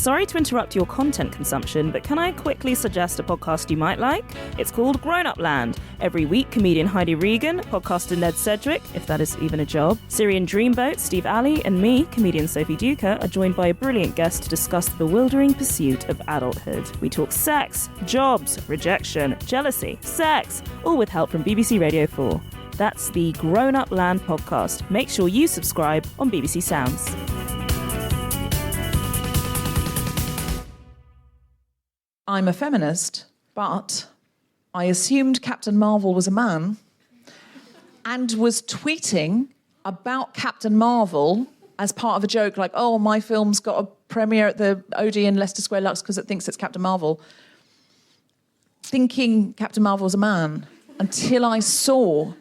Sorry to interrupt your content consumption, but can I quickly suggest a podcast you might like? It's called Grown Up Land. Every week, comedian Heidi Regan, podcaster Ned Sedgwick, if that is even a job, Syrian Dreamboat, Steve Alley, and me, comedian Sophie Duker, are joined by a brilliant guest to discuss the bewildering pursuit of adulthood. We talk sex, jobs, rejection, jealousy, sex, all with help from BBC Radio 4. That's the Grown Up Land podcast. Make sure you subscribe on BBC Sounds. I'm a feminist, but I assumed Captain Marvel was a man and was tweeting about Captain Marvel as part of a joke, like, oh, my film's got a premiere at the Odeon Leicester Square Lux because it thinks it's Captain Marvel, thinking Captain Marvel was a man, until I saw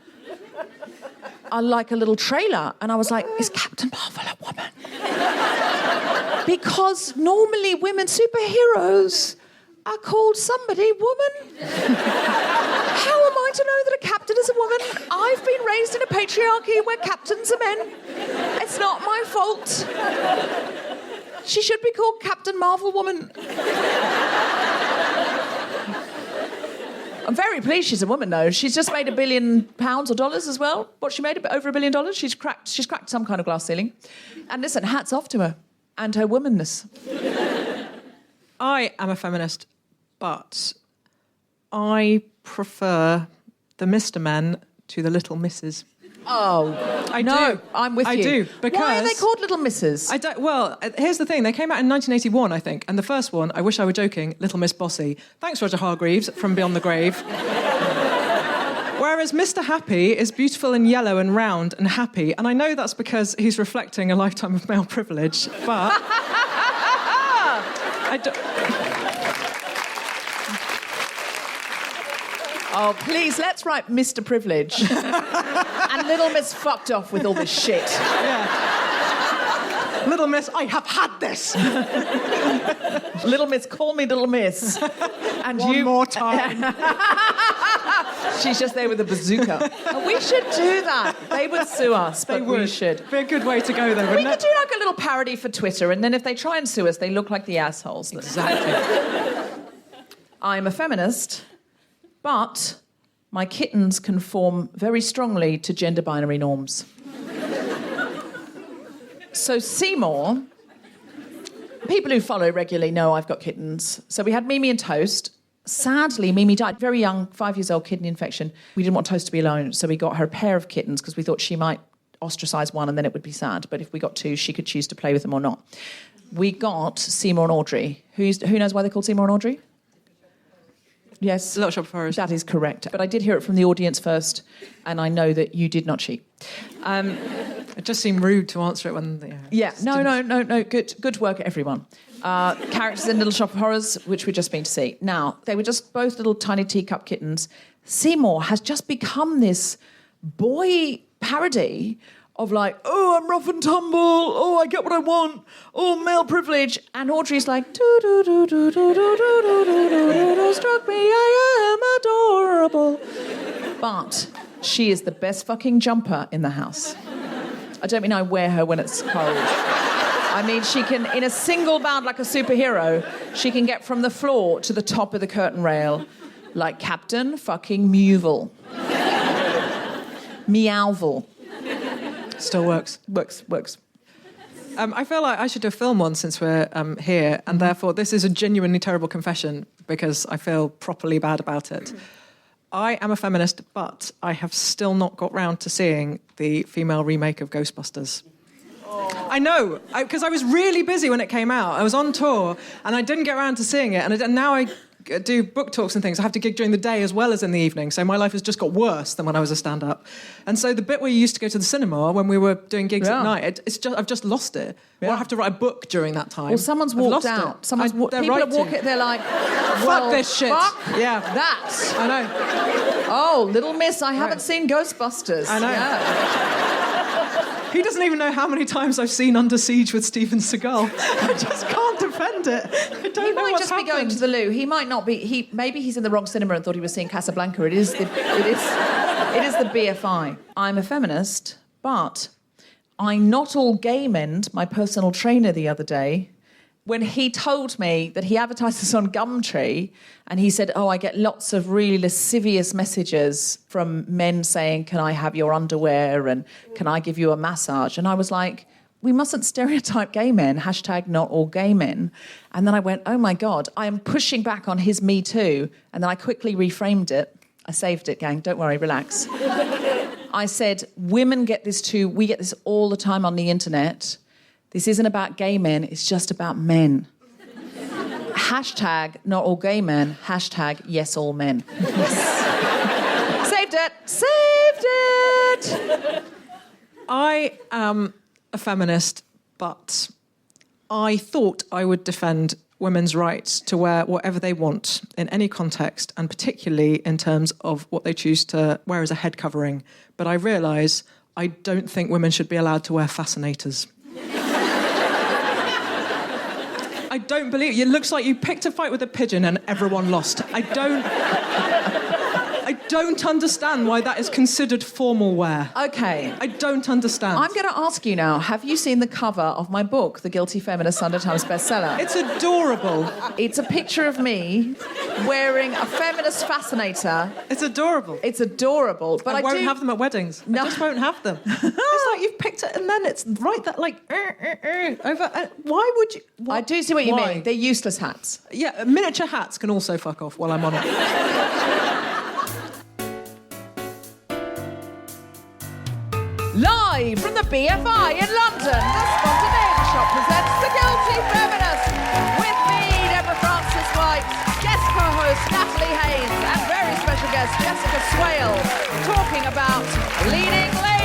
a little trailer, and I was like, is Captain Marvel a woman? Because normally women superheroes are called somebody woman. How am I to know that a captain is a woman? I've been raised in a patriarchy where captains are men. It's not my fault. She should be called Captain Marvel Woman. I'm very pleased she's a woman, though. She's just made £1 billion or dollars as well. What, she made over $1 billion? She's cracked some kind of glass ceiling. And listen, hats off to her and her womanness. I am a feminist, but I prefer the Mr. Men to the Little Misses. Oh, I no, do. I'm with you. I do, because... Why are they called Little Misses? Well, here's the thing. They came out in 1981, I think, and the first one, I wish I were joking, Little Miss Bossy. Thanks, Roger Hargreaves, from Beyond the Grave. Whereas Mr. Happy is beautiful and yellow and round and happy, and I know that's because he's reflecting a lifetime of male privilege, but... Oh, please, let's write Mr. Privilege. And Little Miss fucked off with all this shit. Yeah. Little Miss, I have had this. Little Miss, call me Little Miss. And One more time. She's just there with a bazooka. We should do that. They would sue us, but we should. Be a good way to go, though, wouldn't it? We could do like a little parody for Twitter, and then if they try and sue us, they look like the assholes. Exactly. I'm a feminist, but my kittens conform very strongly to gender binary norms. So Seymour, people who follow regularly know I've got kittens. So we had Mimi and Toast. Sadly, Mimi died very young, 5 years old, kidney infection. We didn't want Toast to be alone, so we got her a pair of kittens because we thought she might ostracise one and then it would be sad. But if we got two, she could choose to play with them or not. We got Seymour and Audrey. Who knows why they're called Seymour and Audrey? Yes. Little Shop of Horrors. That is correct. But I did hear it from the audience first, and I know that you did not cheat. It just seemed rude to answer it when... No. Good work, everyone. Characters in Little Shop of Horrors, which we've just been to see. Now, they were just both little tiny teacup kittens. Seymour has just become this boy parody of like, oh, I'm rough and tumble, oh, I get what I want, oh, male privilege. And Audrey's like, do-do-do-do-do-do-do-do-do-do, struck me, I am adorable. But she is the best fucking jumper in the house. I don't mean I wear her when it's cold. I mean, she can, in a single bound like a superhero, she can get from the floor to the top of the curtain rail like Captain fucking Mewville. Meowville. Still works. Works. I feel like I should do a film one since we're here, and therefore this is a genuinely terrible confession because I feel properly bad about it. I am a feminist, but I have still not got round to seeing the female remake of Ghostbusters. Oh. I know, because I was really busy when it came out. I was on tour, and I didn't get around to seeing it, and now I do book talks and things. I have to gig during the day as well as in the evening, so my life has just got worse than when I was a stand-up. And so the bit where you used to go to the cinema when we were doing gigs at night, I've just lost it. Yeah. Or I have to write a book during that time. Well, someone's walked out. People are walking. They're like, fuck this shit. Fuck that. I know. Oh, Little Miss, I haven't seen Ghostbusters. I know. Yeah. He doesn't even know how many times I've seen Under Siege with Steven Seagal. I just can't defend it. I don't know what's happened. He might just be going to the loo. He might not be. Maybe he's in the wrong cinema and thought he was seeing Casablanca. It is the BFI. I'm a feminist, but I not all gay-mened my personal trainer the other day when he told me that he advertises on Gumtree, and he said, I get lots of really lascivious messages from men saying, can I have your underwear and can I give you a massage? And I was like, we mustn't stereotype gay men, # not all gay men. And then I went, oh my God, I am pushing back on his Me Too. And then I quickly reframed it. I saved it, gang, don't worry, relax. I said, women get this too, we get this all the time on the internet. This isn't about gay men, it's just about men. # not all gay men, # yes all men. Saved it! Saved it! I am a feminist, but I thought I would defend women's rights to wear whatever they want in any context, and particularly in terms of what they choose to wear as a head covering. But I realise I don't think women should be allowed to wear fascinators. I don't believe it. It looks like you picked a fight with a pigeon and everyone lost. I don't understand why that is considered formal wear. Okay. I don't understand. I'm going to ask you now, have you seen the cover of my book, The Guilty Feminist, Sunday Times bestseller? It's adorable. It's a picture of me wearing a feminist fascinator. It's adorable. It's adorable. But I won't have them at weddings. No. I just won't have them. It's like you've picked it and then it's right that like over. Why would you? What? I do see what you Why? mean. They're useless hats. Yeah, miniature hats can also fuck off while I'm on it. Live from the BFI in London, the Spontaneity Shop presents The Guilty Feminist. With me, Deborah Frances-White, guest co-host Natalie Haynes, and very special guest Jessica Swale, talking about leading ladies.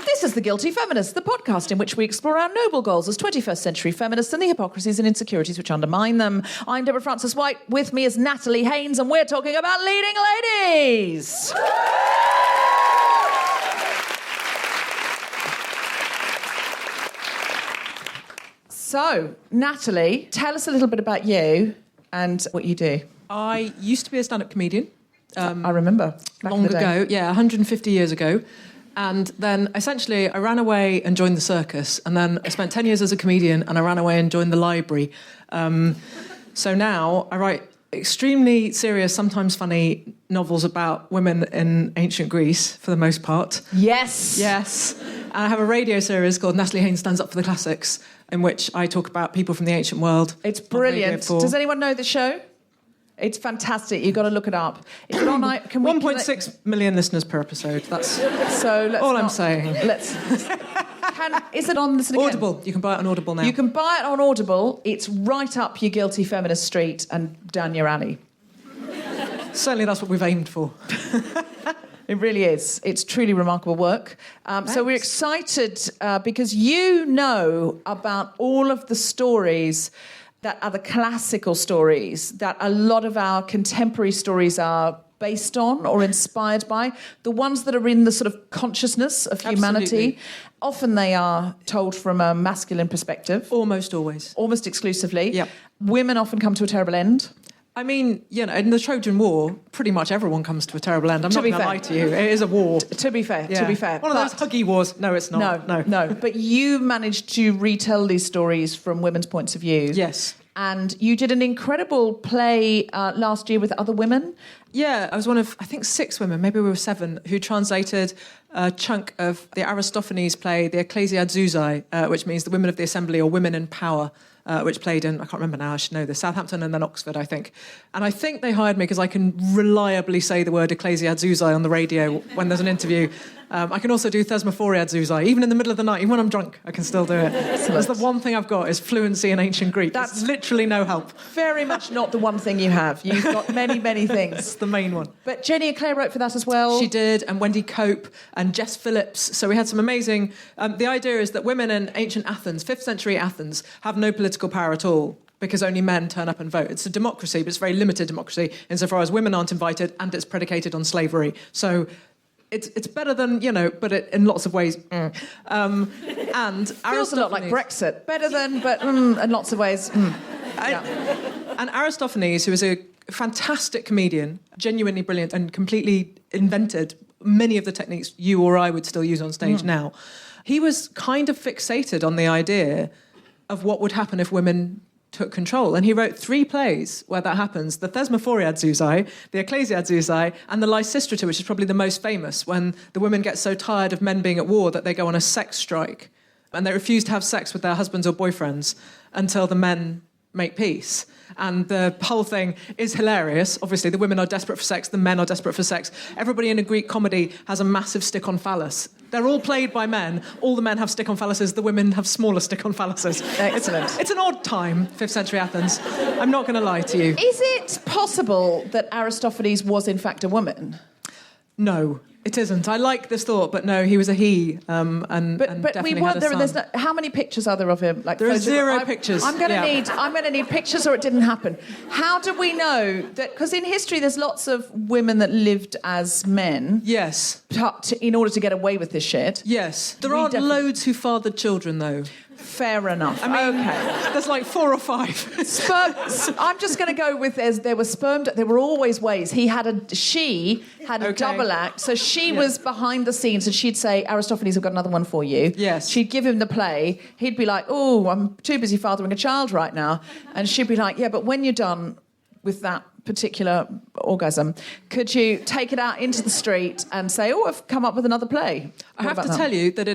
This is The Guilty Feminist, the podcast in which we explore our noble goals as 21st century feminists and the hypocrisies and insecurities which undermine them. I'm Deborah Frances-White, with me is Natalie Haynes, and we're talking about leading ladies. So, Natalie, tell us a little bit about you and what you do. I used to be a stand-up comedian. I remember. Long ago, 150 years ago. And then, essentially, I ran away and joined the circus. And then I spent 10 years as a comedian, and I ran away and joined the library. So now I write extremely serious, sometimes funny novels about women in ancient Greece, for the most part. Yes. Yes. And I have a radio series called Natalie Haynes Stands Up for the Classics, in which I talk about people from the ancient world. It's brilliant. Does anyone know the show? It's fantastic. You've got to look it up. Is it on? 1.6 million listeners per episode. That's so. I'm saying. Is it on? Listen again. Audible. You can buy it on Audible now. You can buy it on Audible. It's right up your Guilty Feminist street and down your alley. Certainly, that's what we've aimed for. It really is. It's truly remarkable work. So we're excited because you know about all of the stories that are the classical stories that a lot of our contemporary stories are based on or inspired by, the ones that are in the sort of consciousness of humanity. Absolutely. Often they are told from a masculine perspective. Almost always. Almost exclusively. Yep. Women often come to a terrible end. I mean, in the Trojan War, pretty much everyone comes to a terrible end. I'm not going to lie to you. It is a war. To be fair. One of those huggy wars. No, it's not. No. But you managed to retell these stories from women's points of view. Yes. And you did an incredible play last year with other women. Yeah, I was one of, I think, 6 women, maybe we were 7, who translated a chunk of the Aristophanes play, the Ecclesiad Zouzai, which means the women of the assembly or women in power, which played in, I can't remember now, I should know this, Southampton and then Oxford, I think. And I think they hired me because I can reliably say the word Ecclesiad Zouzai on the radio when there's an interview. I can also do Thesmophoriad Zouzai, even in the middle of the night, even when I'm drunk, I can still do it. That's the one thing I've got, is fluency in ancient Greek. That's literally no help. Very much not the one thing you have. You've got many, many things. That's the main one. But Jenny and Claire wrote for that as well. She did, and Wendy Cope and Jess Phillips. So we had some amazing... the idea is that women in ancient Athens, 5th century Athens, have no political power at all, because only men turn up and vote. It's a democracy, but it's a very limited democracy insofar as women aren't invited, and it's predicated on slavery. So it's better than, but in lots of ways. And feels a lot like Brexit. Better than, but in lots of ways. Yeah. And Aristophanes, who is a fantastic comedian, genuinely brilliant and completely invented many of the techniques you or I would still use on stage now. He was kind of fixated on the idea of what would happen if women took control. And he wrote 3 plays where that happens: the Thesmophoriad the Ecclesiad and the Lysistrata, which is probably the most famous, when the women get so tired of men being at war that they go on a sex strike and they refuse to have sex with their husbands or boyfriends until the men make peace. And the whole thing is hilarious. Obviously, the women are desperate for sex, the men are desperate for sex. Everybody in a Greek comedy has a massive stick-on phallus. They're all played by men. All the men have stick-on phalluses, the women have smaller stick-on phalluses. Excellent. It's an odd time, 5th century Athens. I'm not going to lie to you. Is it possible that Aristophanes was in fact a woman? No, it isn't. I like this thought, but no, he was a he, and But definitely we had weren't a there. son. There's no, how many pictures are there of him? Like There are 0 photogra- pictures. I'm going to Yeah. need pictures, or it didn't happen. How do we know that? Because in history, there's lots of women that lived as men. Yes. In order to get away with this shit. Yes. There We aren't definitely- loads who fathered children, though. Fair enough. I mean, okay. there's like 4 or 5. I'm just going to go with there were sperm. There were always ways. She had a double act. So she was behind the scenes, and she'd say, "Aristophanes, I've got another one for you." Yes. She'd give him the play. He'd be like, "Oh, I'm too busy fathering a child right now," and she'd be like, "Yeah, but when you're done with that particular orgasm, could you take it out into the street and say, oh, I've come up with another play?" I have to tell you that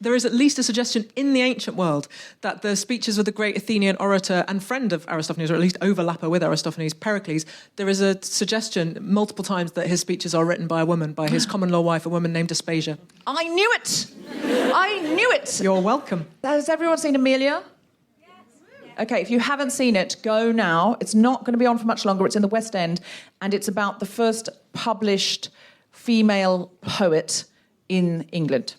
there is at least a suggestion in the ancient world that the speeches of the great Athenian orator and friend of Aristophanes, or at least overlapper with Aristophanes, Pericles, there is a suggestion multiple times that his speeches are written by a woman, by his common law wife, a woman named Aspasia. I knew it. I knew it. You're welcome. Has everyone seen Amelia? Okay, if you haven't seen it, go now. It's not going to be on for much longer. It's in the West End, and it's about the first published female poet in England.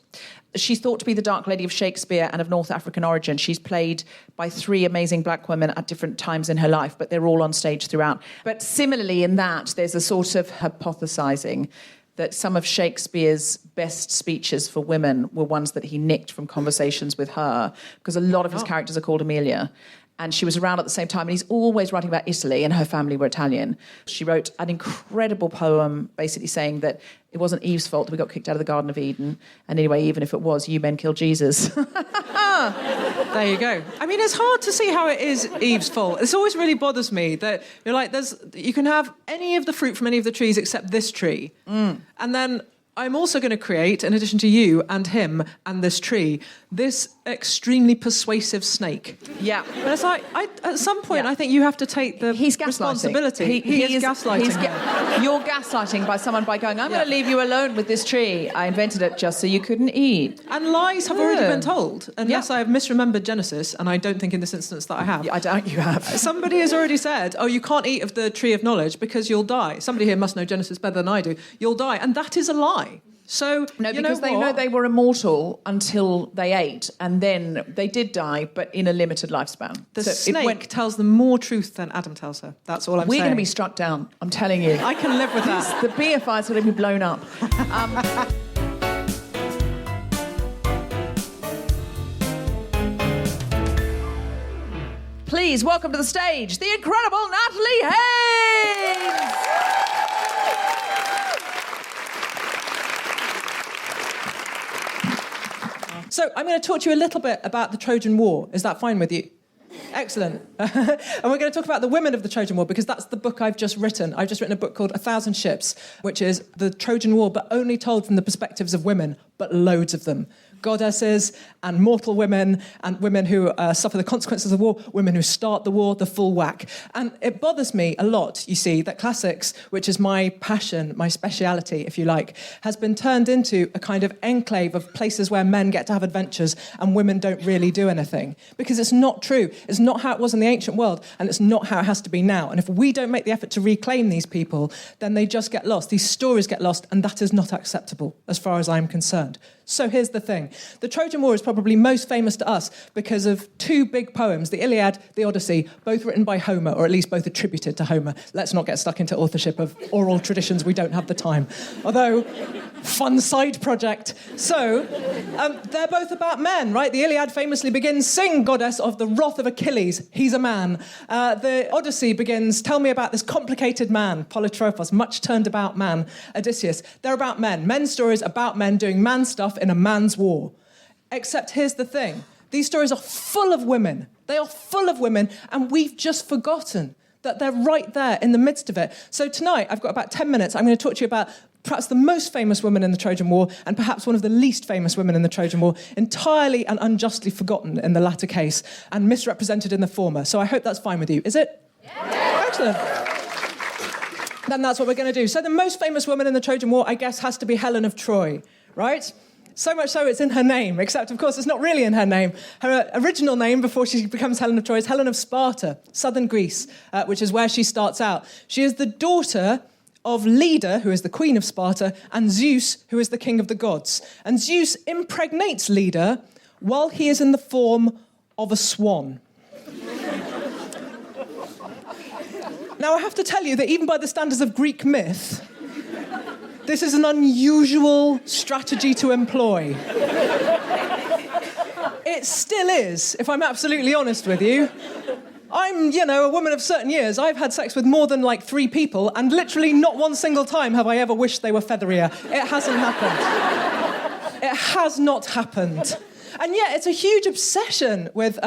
She's thought to be the Dark Lady of Shakespeare and of North African origin. She's played by 3 amazing black women at different times in her life, but they're all on stage throughout. But similarly in that, there's a sort of hypothesizing that some of Shakespeare's best speeches for women were ones that he nicked from conversations with her, because a lot of his characters are called Amelia. And she was around at the same time, and he's always writing about Italy, and her family were Italian. She wrote an incredible poem basically saying that it wasn't Eve's fault that we got kicked out of the Garden of Eden. And anyway, even if it was, you men killed Jesus. There you go. I mean, it's hard to see how it is Eve's fault. This always really bothers me that you're like, you can have any of the fruit from any of the trees except this tree. And then I'm also going to create, in addition to you and him and this tree, this extremely persuasive snake. Yeah. But it's like, at some point, I think you have to take the responsibility. He is gaslighting. You're gaslighting by going, I'm going to leave you alone with this tree. I invented it just so you couldn't eat. And lies have already been told. Unless I have misremembered Genesis, and I don't think in this instance that I have. I doubt you have. Somebody has already said, oh, you can't eat of the tree of knowledge because you'll die. Somebody here must know Genesis better than I do. You'll die. And that is a lie. So, no, because they know they were immortal until they ate, and then they did die, but in a limited lifespan. The snake tells them more truth than Adam tells her. That's all I'm saying. We're going to be struck down, I'm telling you. I can live with that. The BFI is going to be blown up. Please welcome to the stage the incredible Natalie Haynes! So I'm going to talk to you a little bit about the Trojan War. Is that fine with you? Excellent. And we're going to talk about the women of the Trojan War, because that's the book I've just written. I've just written a book called 1,000 Ships, which is the Trojan War, but only told from the perspectives of women, but loads of them. Goddesses and mortal women and women who suffer the consequences of the war, women who start the war, the full whack. And it bothers me a lot, you see, that classics, which is my passion, my speciality, if you like, has been turned into a kind of enclave of places where men get to have adventures and women don't really do anything. Because it's not true. It's not how it was in the ancient world, and it's not how it has to be now. And if we don't make the effort to reclaim these people, then they just get lost. These stories get lost, and that is not acceptable, as far as I'm concerned. So here's the thing. The Trojan War is probably most famous to us because of two big poems, the Iliad, the Odyssey, both written by Homer, or at least both attributed to Homer. Let's not get stuck into authorship of oral traditions. We don't have the time. Although, fun side project. So, they're both about men, right? The Iliad famously begins, "Sing, goddess of the wrath of Achilles, he's a man." The Odyssey begins, "Tell me about this complicated man, Polytropos, much turned about man, Odysseus." They're about men. Men's stories about men doing man stuff in a man's war. Except here's the thing. These stories are full of women. They are full of women, and we've just forgotten that they're right there in the midst of it. So tonight, I've got about 10 minutes. I'm going to talk to you about perhaps the most famous woman in the Trojan War, and perhaps one of the least famous women in the Trojan War, entirely and unjustly forgotten in the latter case, and misrepresented in the former. So I hope that's fine with you. Is it? Yeah. Excellent. Then that's what we're going to do. So the most famous woman in the Trojan War, I guess, has to be Helen of Troy, right? So much so it's in her name, except, of course, it's not really in her name. Her original name, before she becomes Helen of Troy, is Helen of Sparta, southern Greece, which is where she starts out. She is the daughter of Leda, who is the queen of Sparta, and Zeus, who is the king of the gods. And Zeus impregnates Leda while he is in the form of a swan. Now, I have to tell you that even by the standards of Greek myth, this is an unusual strategy to employ. It still is, if I'm absolutely honest with you. I'm, a woman of certain years. I've had sex with more than, 3 people, and literally not one single time have I ever wished they were featherier. It hasn't happened. It has not happened. And yet, it's a huge obsession with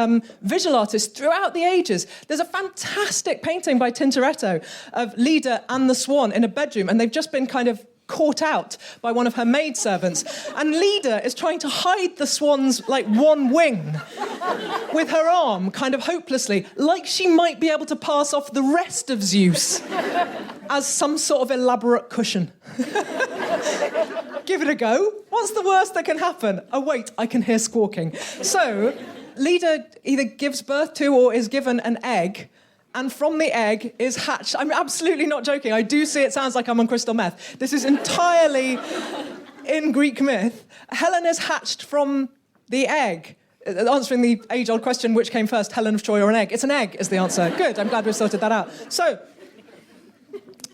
visual artists throughout the ages. There's a fantastic painting by Tintoretto of Leda and the swan in a bedroom, and they've just been kind of caught out by one of her maidservants. And Leda is trying to hide the swan's, one wing with her arm, kind of hopelessly, like she might be able to pass off the rest of Zeus as some sort of elaborate cushion. Give it a go. What's the worst that can happen? Oh, wait, I can hear squawking. So, Leda either gives birth to or is given an egg, and from the egg is hatched... I'm absolutely not joking. I do see it sounds like I'm on crystal meth. This is entirely in Greek myth. Helen is hatched from the egg. Answering the age-old question, which came first, Helen of Troy or an egg? It's an egg, is the answer. Good, I'm glad we've sorted that out. So,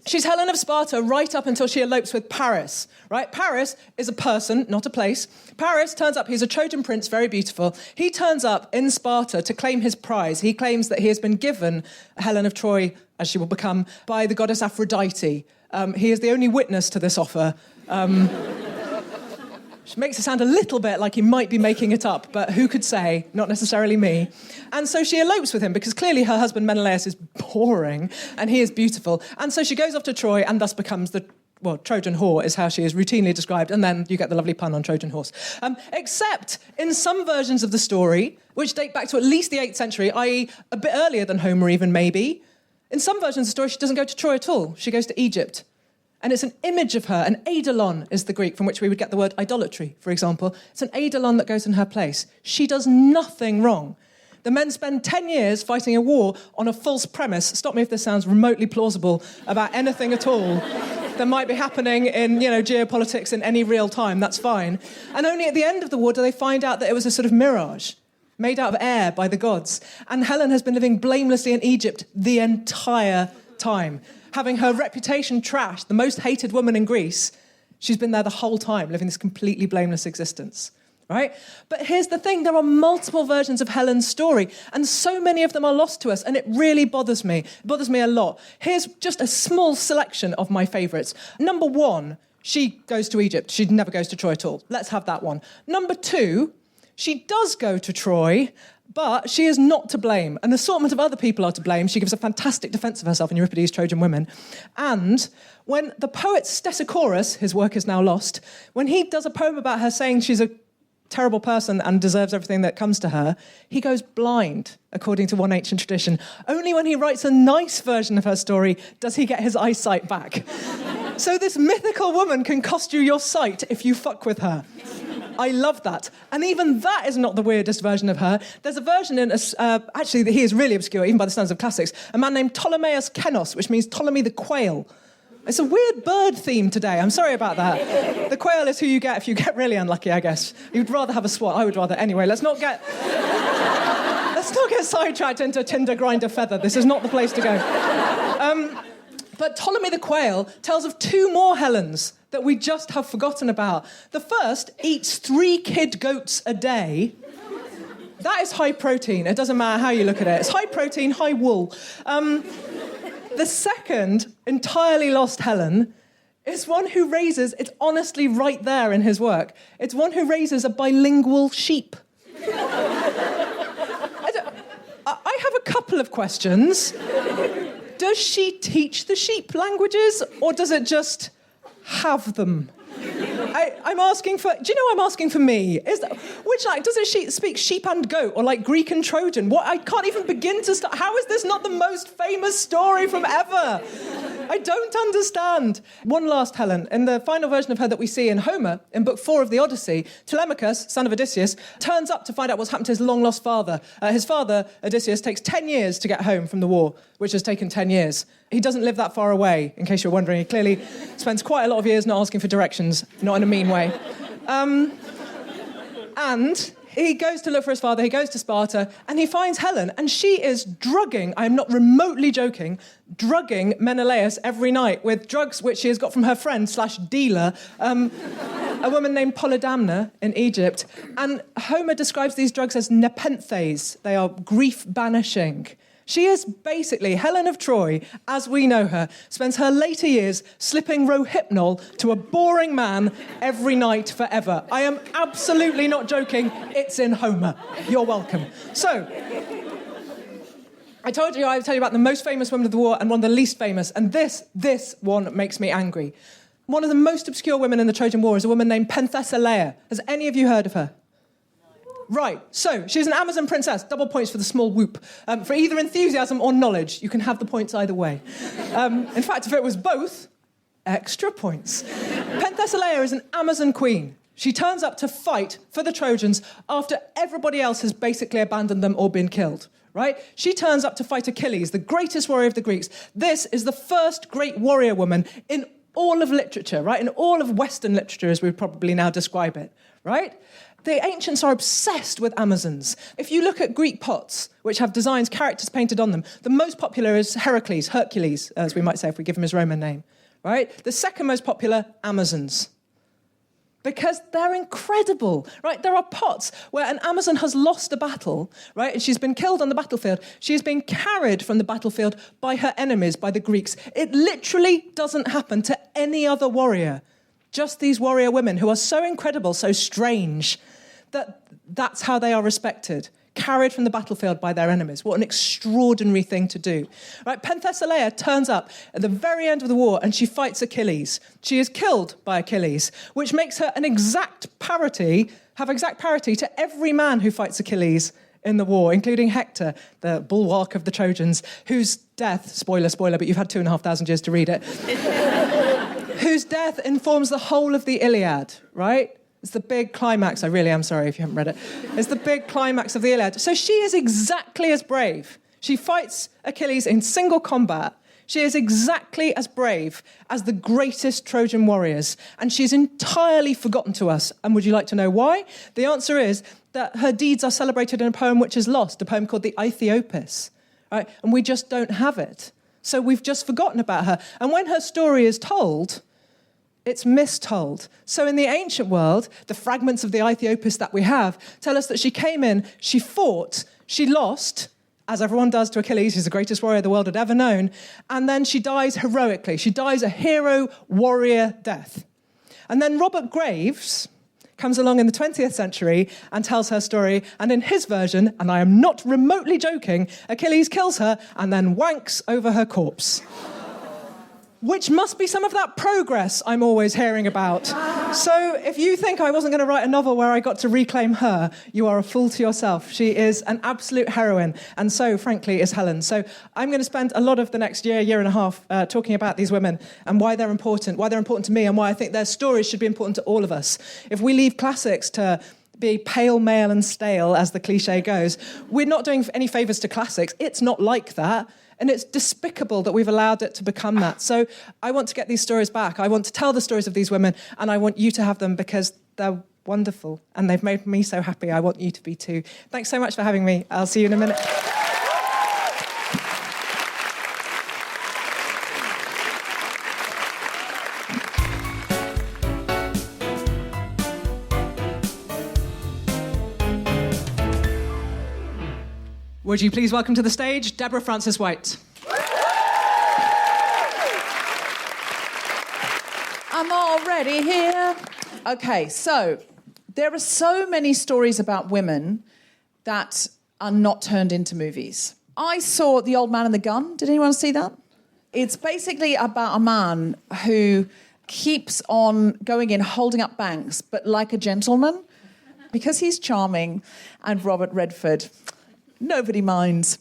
she's Helen of Sparta right up until she elopes with Paris, right? Paris is a person, not a place. Paris turns up, he's a Trojan prince, very beautiful. He turns up in Sparta to claim his prize. He claims that he has been given Helen of Troy, as she will become, by the goddess Aphrodite. He is the only witness to this offer. Which makes it sound a little bit like he might be making it up, but who could say? Not necessarily me. And so she elopes with him, because clearly her husband Menelaus is boring, and he is beautiful. And so she goes off to Troy and thus becomes the, Trojan whore is how she is routinely described, and then you get the lovely pun on Trojan horse. Except in some versions of the story, which date back to at least the 8th century, i.e. a bit earlier than Homer even, maybe, in some versions of the story she doesn't go to Troy at all. She goes to Egypt. And it's an image of her. An eidolon is the Greek from which we would get the word idolatry, for example. It's an eidolon that goes in her place. She does nothing wrong. The men spend 10 years fighting a war on a false premise. Stop me if this sounds remotely plausible about anything at all that might be happening in, geopolitics in any real time. That's fine. And only at the end of the war do they find out that it was a sort of mirage made out of air by the gods. And Helen has been living blamelessly in Egypt the entire time. Having her reputation trashed, the most hated woman in Greece, she's been there the whole time, living this completely blameless existence, right? But here's the thing, there are multiple versions of Helen's story, and so many of them are lost to us, and it really bothers me. It bothers me a lot. Here's just a small selection of my favourites. Number 1, she goes to Egypt. She never goes to Troy at all. Let's have that one. Number 2, she does go to Troy, but she is not to blame. An assortment of other people are to blame. She gives a fantastic defence of herself in Euripides' Trojan Women. And when the poet Stesichorus, his work is now lost, when he does a poem about her saying she's a terrible person and deserves everything that comes to her, he goes blind, according to one ancient tradition. Only when he writes a nice version of her story does he get his eyesight back. So this mythical woman can cost you your sight if you fuck with her. I love that. And even that is not the weirdest version of her. There's a version in, actually, he is really obscure, even by the standards of classics, a man named Ptolemaeus Kenos, which means Ptolemy the Quail. It's a weird bird theme today. I'm sorry about that. The quail is who you get if you get really unlucky, I guess. You'd rather have a swan. I would rather. Anyway, let's not get sidetracked into Tinder grinder feather. This is not the place to go. But Ptolemy the quail tells of 2 more Helens that we just have forgotten about. The first eats 3 kid goats a day. That is high protein. It doesn't matter how you look at it. It's high protein, high wool. The second, entirely lost Helen, is one who raises, it's honestly right there in his work, it's one who raises a bilingual sheep. I have a couple of questions. Does she teach the sheep languages, or does it just have them? I'm asking for... Do you know I'm asking for me? Does it speak sheep and goat, or like Greek and Trojan? What? I can't even begin to start... How is this not the most famous story from ever? I don't understand. One last Helen. In the final version of her that we see in Homer, in Book 4 of the Odyssey, Telemachus, son of Odysseus, turns up to find out what's happened to his long-lost father. His father, Odysseus, takes 10 years to get home from the war, which has taken 10 years. He doesn't live that far away, in case you're wondering. He clearly spends quite a lot of years not asking for directions, not in a mean way. And he goes to look for his father, he goes to Sparta, and he finds Helen, and she is drugging, I am not remotely joking, drugging Menelaus every night with drugs which she has got from her friend/dealer, a woman named Polydamna in Egypt. And Homer describes these drugs as nepenthes. They are grief-banishing. She is basically, Helen of Troy, as we know her, spends her later years slipping rohypnol to a boring man every night forever. I am absolutely not joking. It's in Homer. You're welcome. So, I told you I would tell you about the most famous women of the war and one of the least famous, and this one makes me angry. One of the most obscure women in the Trojan War is a woman named Penthesilea. Has any of you heard of her? Right, so she's an Amazon princess. Double points for the small whoop. For either enthusiasm or knowledge, you can have the points either way. In fact, if it was both, extra points. Penthesilea is an Amazon queen. She turns up to fight for the Trojans after everybody else has basically abandoned them or been killed, right? She turns up to fight Achilles, the greatest warrior of the Greeks. This is the first great warrior woman in all of literature, right? In all of Western literature, as we would probably now describe it, right? The ancients are obsessed with Amazons. If you look at Greek pots, which have designs, characters painted on them, the most popular is Hercules, as we might say if we give him his Roman name, right? The second most popular, Amazons. Because they're incredible, right? There are pots where an Amazon has lost a battle, right? And she's been killed on the battlefield. She has been carried from the battlefield by her enemies, by the Greeks. It literally doesn't happen to any other warrior. Just these warrior women who are so incredible, so strange, that's how they are respected. Carried from the battlefield by their enemies. What an extraordinary thing to do. Right, Penthesilea turns up at the very end of the war and she fights Achilles. She is killed by Achilles, which makes her have exact parity to every man who fights Achilles in the war, including Hector, the bulwark of the Trojans, whose death, spoiler, but you've had 2,500 years to read it, whose death informs the whole of the Iliad, right? It's the big climax. I really am sorry if you haven't read it. It's the big climax of the Iliad. So she is exactly as brave. She fights Achilles in single combat. She is exactly as brave as the greatest Trojan warriors. And she's entirely forgotten to us. And would you like to know why? The answer is that her deeds are celebrated in a poem which is lost, a poem called the Aethiopis, right? And we just don't have it. So we've just forgotten about her. And when her story is told, it's mistold. So in the ancient world, the fragments of the Aethiopis that we have tell us that she came in, she fought, she lost, as everyone does to Achilles, who's the greatest warrior the world had ever known, and then she dies heroically. She dies a hero warrior death. And then Robert Graves comes along in the 20th century and tells her story, and in his version, and I am not remotely joking, Achilles kills her and then wanks over her corpse. Which must be some of that progress I'm always hearing about. So if you think I wasn't going to write a novel where I got to reclaim her, you are a fool to yourself. She is an absolute heroine, and so, frankly, is Helen. So I'm going to spend a lot of the next year and a half talking about these women and why they're important to me, and why I think their stories should be important to all of us. If we leave classics to be pale, male and stale, as the cliche goes, we're not doing any favours to classics. It's not like that. And it's despicable that we've allowed it to become that. So I want to get these stories back. I want to tell the stories of these women, and I want you to have them because they're wonderful and they've made me so happy. I want you to be too. Thanks so much for having me. I'll see you in a minute. Would you please welcome to the stage Deborah Frances-White. I'm already here. Okay, so there are so many stories about women that are not turned into movies. I saw The Old Man and the Gun. Did anyone see that? It's basically about a man who keeps on going in, holding up banks, but like a gentleman, because he's charming, and Robert Redford. Nobody minds.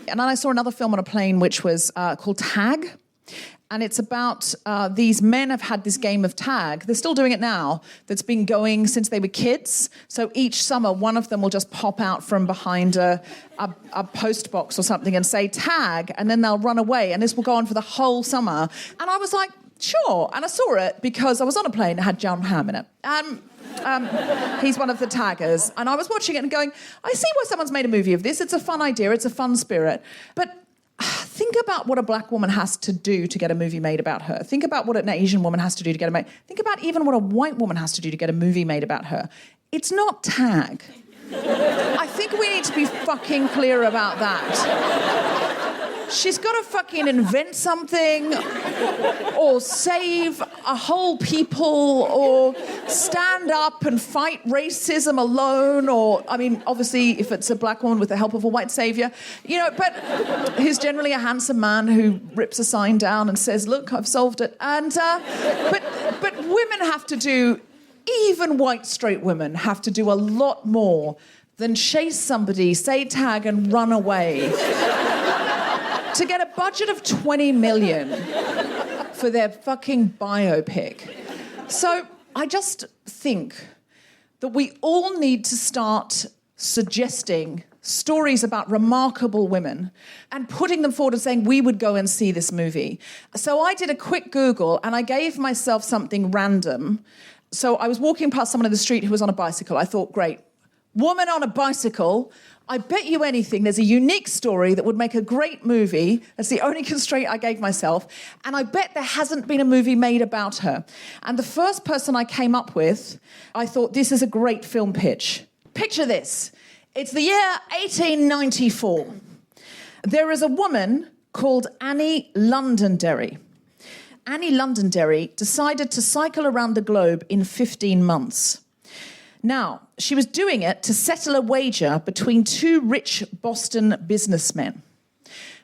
And then I saw another film on a plane which was called Tag. And it's about these men have had this game of tag. They're still doing it now. That's been going since they were kids. So each summer, one of them will just pop out from behind a post box or something and say tag, and then they'll run away. And this will go on for the whole summer. And I was like, sure. And I saw it because I was on a plane that had John Hamm in it. He's one of the taggers. And I was watching it and going, I see why someone's made a movie of this. It's a fun idea. It's a fun spirit. But think about what a black woman has to do to get a movie made about her. Think about what an Asian woman has to do to get a movie. Think about even what a white woman has to do to get a movie made about her. It's not Tag. I think we need to be fucking clear about that. She's got to fucking invent something or save a whole people or stand up and fight racism alone or, I mean, obviously, if it's a black woman with the help of a white saviour, you know, but who's generally a handsome man who rips a sign down and says, look, I've solved it. And, but women have to do, even white straight women have to do a lot more than chase somebody, say tag and run away. To get a budget of 20 million for their fucking biopic. So I just think that we all need to start suggesting stories about remarkable women and putting them forward and saying we would go and see this movie. So I did a quick Google and I gave myself something random. So I was walking past someone in the street who was on a bicycle. I thought, great, woman on a bicycle. I bet you anything there's a unique story that would make a great movie. That's the only constraint I gave myself. And I bet there hasn't been a movie made about her. And the first person I came up with, I thought, this is a great film pitch. Picture this. It's the year 1894. There is a woman called Annie Londonderry. Annie Londonderry decided to cycle around the globe in 15 months. Now, she was doing it to settle a wager between two rich Boston businessmen.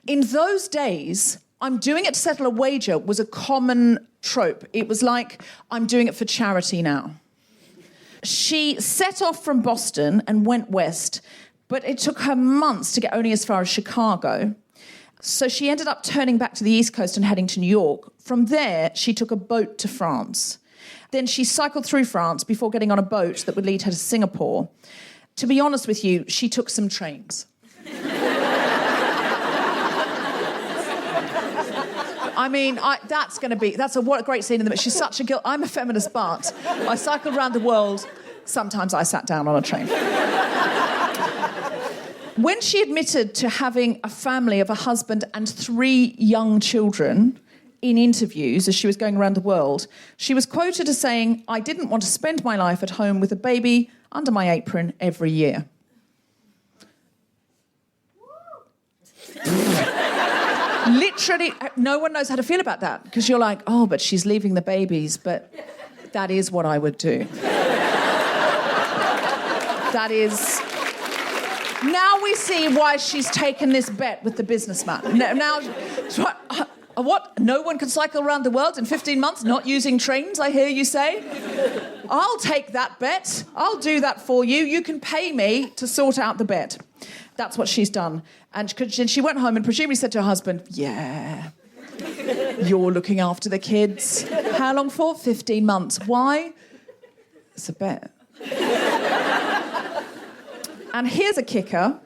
In those days, I'm doing it to settle a wager was a common trope. It was like, I'm doing it for charity now. She set off from Boston and went west, but it took her months to get only as far as Chicago. So she ended up turning back to the East Coast and heading to New York. From there, she took a boat to France. Then she cycled through France before getting on a boat that would lead her to Singapore. To be honest with you, she took some trains. I mean, that's what a great scene in the movie. She's such a girl. I'm a feminist, but I cycled around the world. Sometimes I sat down on a train. When she admitted to having a family of a husband and 3 young children in interviews as she was going around the world, she was quoted as saying, I didn't want to spend my life at home with a baby under my apron every year. Literally, no one knows how to feel about that because you're like, oh, but she's leaving the babies, but that is what I would do. That is... Now we see why she's taken this bet with the businessman. Now, what? No one can cycle around the world in 15 months not using trains, I hear you say? I'll take that bet. I'll do that for you. You can pay me to sort out the bet. That's what she's done. And she went home and presumably said to her husband, yeah, you're looking after the kids. How long for? 15 months. Why? It's a bet. And here's a kicker.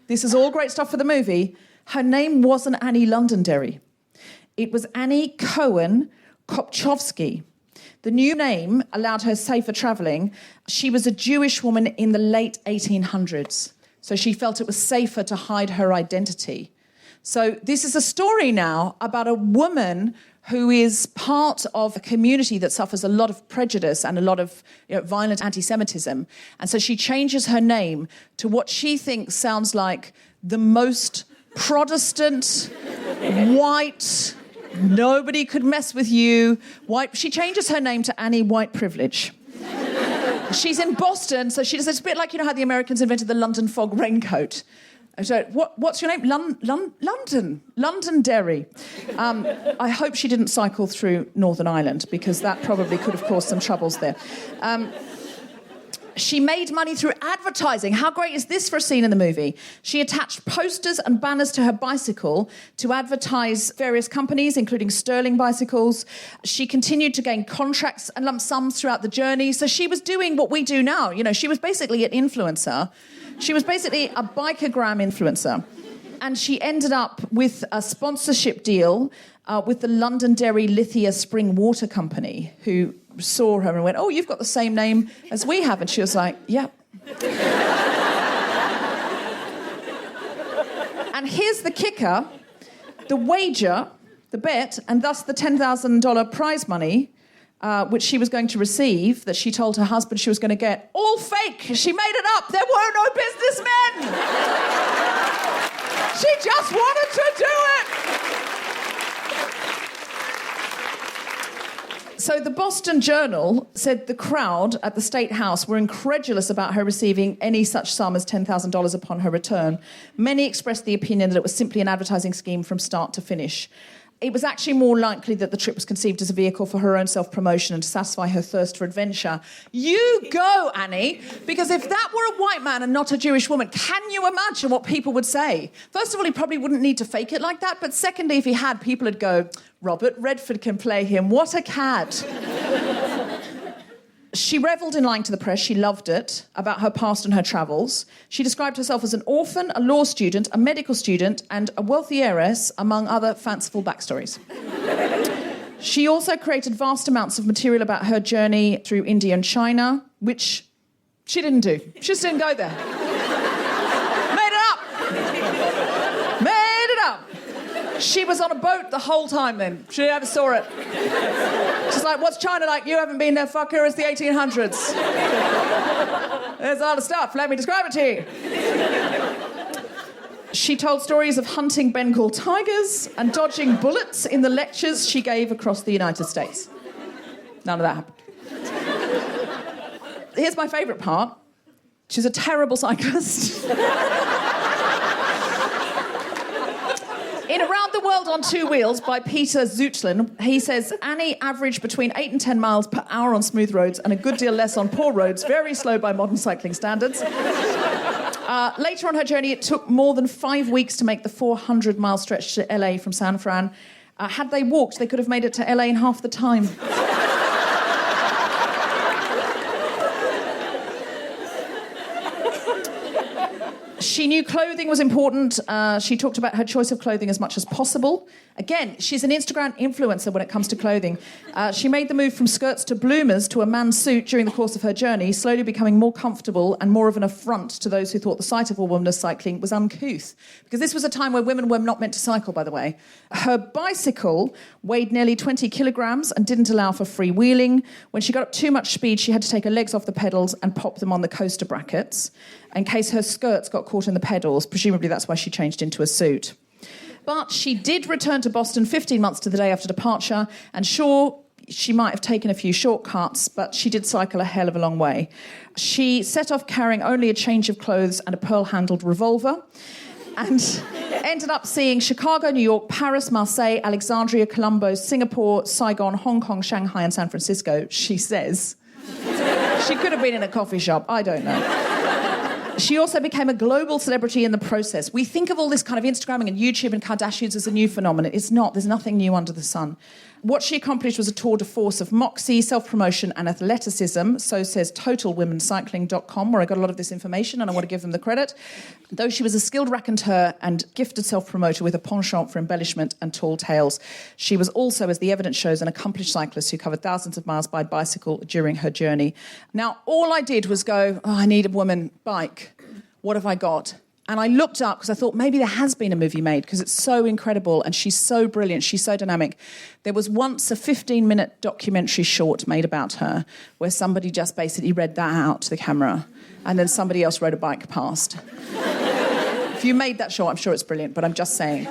This is all great stuff for the movie, her name wasn't Annie Londonderry. It was Annie Cohen Kopchowski. The new name allowed her safer travelling. She was a Jewish woman in the late 1800s, so she felt it was safer to hide her identity. So this is a story now about a woman who is part of a community that suffers a lot of prejudice and a lot of violent anti-Semitism. And so she changes her name to what she thinks sounds like the most Protestant, white, nobody could mess with you, white. She changes her name to Annie White Privilege. She's in Boston, so it's a bit like, how the Americans invented the London fog raincoat. So, what's your name? Londonderry. I hope she didn't cycle through Northern Ireland, because that probably could have caused some troubles there. She made money through advertising. How great is this for a scene in the movie? She attached posters and banners to her bicycle to advertise various companies, including Sterling bicycles. She continued to gain contracts and lump sums throughout the journey. So she was doing what we do now. She was basically an influencer. She was basically a bikergram influencer. And she ended up with a sponsorship deal with the Londonderry Lithia Spring Water Company, who saw her and went, "Oh, you've got the same name as we have." And she was like, "Yeah." And here's the kicker. The wager, the bet, and thus the $10,000 prize money, which she was going to receive, that she told her husband she was going to get, all fake. She made it up. There were no businessmen. She just wanted to do it. So the Boston Journal said the crowd at the State House were incredulous about her receiving any such sum as $10,000 upon her return. Many expressed the opinion that it was simply an advertising scheme from start to finish. It was actually more likely that the trip was conceived as a vehicle for her own self-promotion and to satisfy her thirst for adventure. You go, Annie, because if that were a white man and not a Jewish woman, can you imagine what people would say? First of all, he probably wouldn't need to fake it like that, but secondly, if he had, people would go, "Robert Redford can play him, what a cad." She revelled in lying to the press. She loved it, about her past and her travels. She described herself as an orphan, a law student, a medical student, and a wealthy heiress, among other fanciful backstories. She also created vast amounts of material about her journey through India and China, which she didn't do. She just didn't go there. Made it up. Made it up. She was on a boat the whole time then. She never saw it. She's like, "What's China like? You haven't been there, fucker. It's the 1800s. There's a lot of stuff. Let me describe it to you." She told stories of hunting Bengal tigers and dodging bullets in the lectures she gave across the United States. None of that happened. Here's my favourite part. She's a terrible cyclist. In Around the World on Two Wheels by Peter Zutlin, he says, Annie averaged between 8 and 10 miles per hour on smooth roads and a good deal less on poor roads, very slow by modern cycling standards. Later on her journey, it took more than 5 weeks to make the 400-mile stretch to LA from San Fran. Had they walked, they could have made it to LA in half the time. She knew clothing was important. She talked about her choice of clothing as much as possible. Again, she's an Instagram influencer when it comes to clothing. She made the move from skirts to bloomers to a man's suit during the course of her journey, slowly becoming more comfortable and more of an affront to those who thought the sight of a woman cycling was uncouth. Because this was a time where women were not meant to cycle, by the way. Her bicycle weighed nearly 20 kilograms and didn't allow for freewheeling. When she got up too much speed, she had to take her legs off the pedals and pop them on the coaster brackets in case her skirts got caught in the pedals. Presumably that's why she changed into a suit. But she did return to Boston 15 months to the day after departure, and sure, she might have taken a few shortcuts, but she did cycle a hell of a long way. She set off carrying only a change of clothes and a pearl-handled revolver, and ended up seeing Chicago, New York, Paris, Marseille, Alexandria, Colombo, Singapore, Saigon, Hong Kong, Shanghai, and San Francisco, she says. She could have been in a coffee shop, I don't know. She also became a global celebrity in the process. We think of all this kind of Instagramming and YouTube and Kardashians as a new phenomenon. It's not. There's nothing new under the sun. What she accomplished was a tour de force of moxie, self-promotion and athleticism. So says TotalWomenCycling.com, where I got a lot of this information and I want to give them the credit. Though she was a skilled raconteur and gifted self-promoter with a penchant for embellishment and tall tales, she was also, as the evidence shows, an accomplished cyclist who covered thousands of miles by bicycle during her journey. Now, all I did was go, I need a woman bike. What have I got? And I looked up because I thought maybe there has been a movie made because it's so incredible and she's so brilliant, she's so dynamic. There was once a 15-minute documentary short made about her where somebody just basically read that out to the camera and then somebody else rode a bike past. If you made that short, I'm sure it's brilliant, but I'm just saying.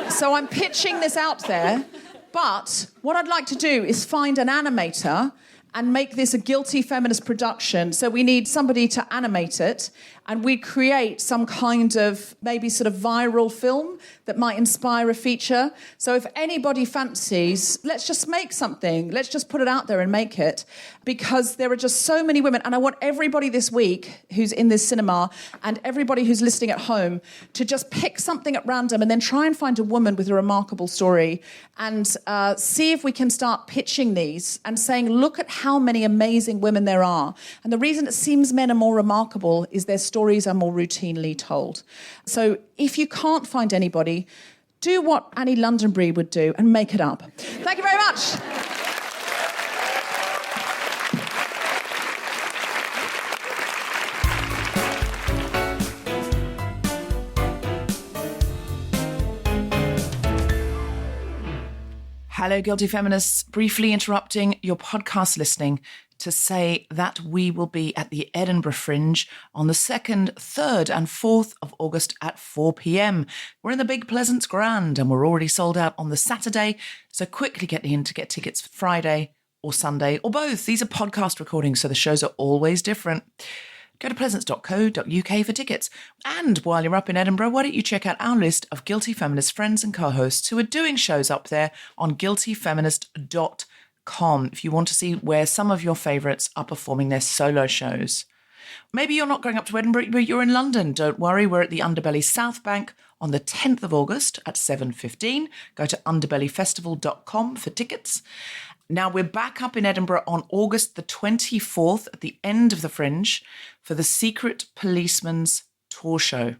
So I'm pitching this out there, but what I'd like to do is find an animator and make this a Guilty Feminist production. So we need somebody to animate it, and we create some kind of maybe sort of viral film that might inspire a feature. So if anybody fancies, let's just make something. Let's just put it out there and make it, because there are just so many women. And I want everybody this week who's in this cinema and everybody who's listening at home to just pick something at random and then try and find a woman with a remarkable story and see if we can start pitching these and saying, look at how many amazing women there are. And the reason it seems men are more remarkable is their stories are more routinely told. So if you can't find anybody, do what Annie Londonderry would do and make it up. Thank you very much. Hello, Guilty Feminists. Briefly interrupting your podcast listening to say that we will be at the Edinburgh Fringe on the 2nd, 3rd and 4th of August at 4 p.m. We're in the big Pleasance Grand and we're already sold out on the Saturday, so quickly get in to get tickets Friday or Sunday or both. These are podcast recordings, so the shows are always different. Go to pleasance.co.uk for tickets. And while you're up in Edinburgh, why don't you check out our list of Guilty Feminist friends and co-hosts who are doing shows up there on guiltyfeminist.com if you want to see where some of your favourites are performing their solo shows. Maybe you're not going up to Edinburgh, but you're in London. Don't worry, we're at the Underbelly South Bank on the 10th of August at 7:15. Go to underbellyfestival.com for tickets. Now, we're back up in Edinburgh on August the 24th at the end of the Fringe for the Secret Policeman's tour show.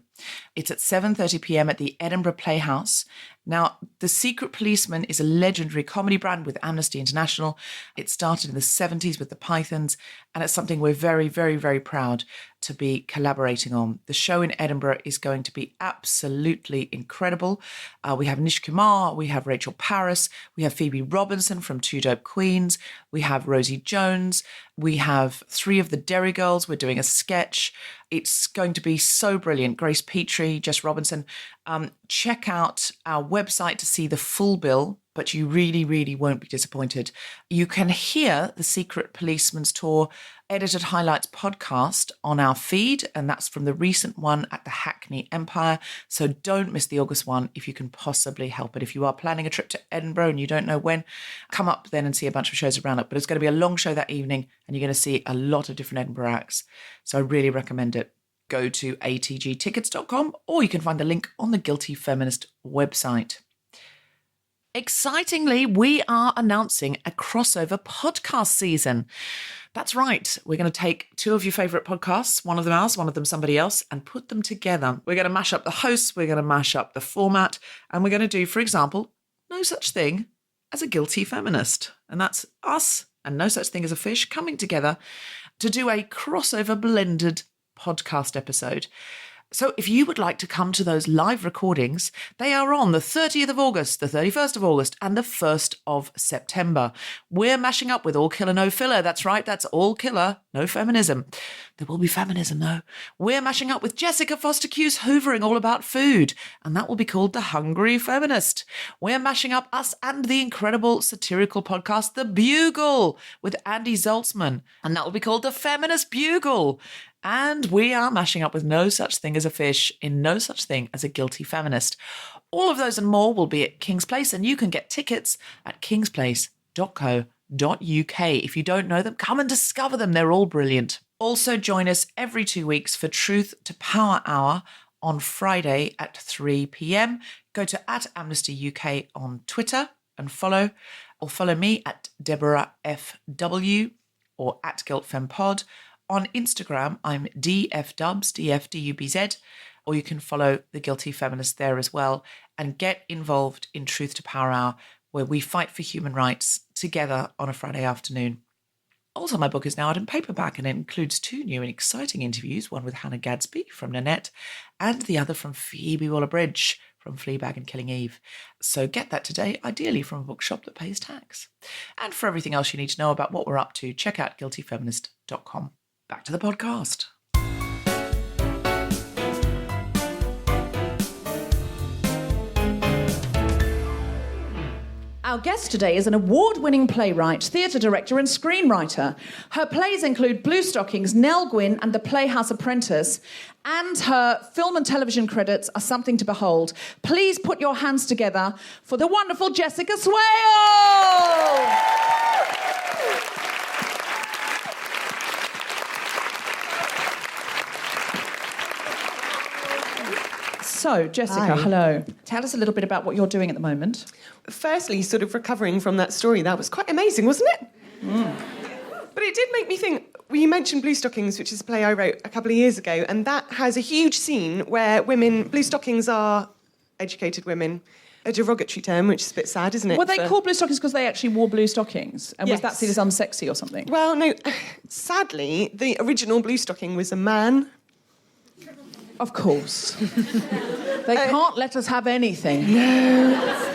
It's at 7:30 p.m. at the Edinburgh Playhouse. Now, the Secret Policeman is a legendary comedy brand with Amnesty International. It started in the 70s with the Pythons, and it's something we're very, very, very proud to be collaborating on. The show in Edinburgh is going to be absolutely incredible. We have Nish Kumar, we have Rachel Paris, we have Phoebe Robinson from Two Dope Queens, we have Rosie Jones, we have 3 of the Derry Girls. We're doing a sketch. It's going to be so brilliant. Grace Petrie, Jess Robinson. Check out our website to see the full bill, but you really, really won't be disappointed. You can hear the Secret Policeman's Tour Edited Highlights podcast on our feed, and that's from the recent one at the Hackney Empire. So don't miss the August one if you can possibly help it. If you are planning a trip to Edinburgh and you don't know when, come up then and see a bunch of shows around it. But it's going to be a long show that evening, and you're going to see a lot of different Edinburgh acts. So I really recommend it. Go to atgtickets.com, or you can find the link on the Guilty Feminist website. Excitingly, we are announcing a crossover podcast season. That's right. We're going to take 2 of your favourite podcasts, one of them ours, one of them somebody else, and put them together. We're going to mash up the hosts, we're going to mash up the format, and we're going to do, for example, no such thing as a Guilty Feminist. And that's us and no such thing as a fish coming together to do a crossover blended podcast episode. So if you would like to come to those live recordings, they are on the 30th of August, the 31st of August, and the 1st of September. We're mashing up with All Killer, No Filler. That's right, that's all killer, no feminism. There will be feminism, though. We're mashing up with Jessica Foster-Q's Hoovering All About Food, and that will be called The Hungry Feminist. We're mashing up us and the incredible satirical podcast, The Bugle, with Andy Zaltzman, and that will be called The Feminist Bugle. And we are mashing up with No Such Thing as a Fish in No Such Thing as a Guilty Feminist. All of those and more will be at King's Place, and you can get tickets at kingsplace.co.uk. If you don't know them, come and discover them. They're all brilliant. Also join us every 2 weeks for Truth to Power Hour on Friday at 3 p.m. Go to @AmnestyUK on Twitter and follow, or follow me at Deborah FW or @GuiltFemPod. On Instagram, I'm DFDubs, DFDUBZ, or you can follow the Guilty Feminists there as well and get involved in Truth to Power Hour, where we fight for human rights together on a Friday afternoon. Also, my book is now out in paperback and it includes 2 new and exciting interviews, one with Hannah Gadsby from Nanette and the other from Phoebe Waller-Bridge from Fleabag and Killing Eve. So get that today, ideally from a bookshop that pays tax. And for everything else you need to know about what we're up to, check out guiltyfeminist.com. Back to the podcast. Our guest today is an award-winning playwright, theatre director and screenwriter. Her plays include Blue Stockings, Nell Gwyn and The Playhouse Apprentice, and her film and television credits are something to behold. Please put your hands together for the wonderful Jessica Swale! So, Jessica, Hi. hello. Tell us a little bit about what you're doing at the moment. Firstly, sort of recovering from that story, that was quite amazing, wasn't it? But it did make me think, well, you mentioned Blue Stockings, which is a play I wrote a couple of years ago, and that has a huge scene where women, Blue Stockings are educated women, a derogatory term, which is a bit sad, isn't it? Were they called blue stockings because they actually wore blue stockings? And was that Yes. seen as unsexy or something? Well, no, sadly, the original Blue Stocking was a man. Of course. They can't let us have anything. No.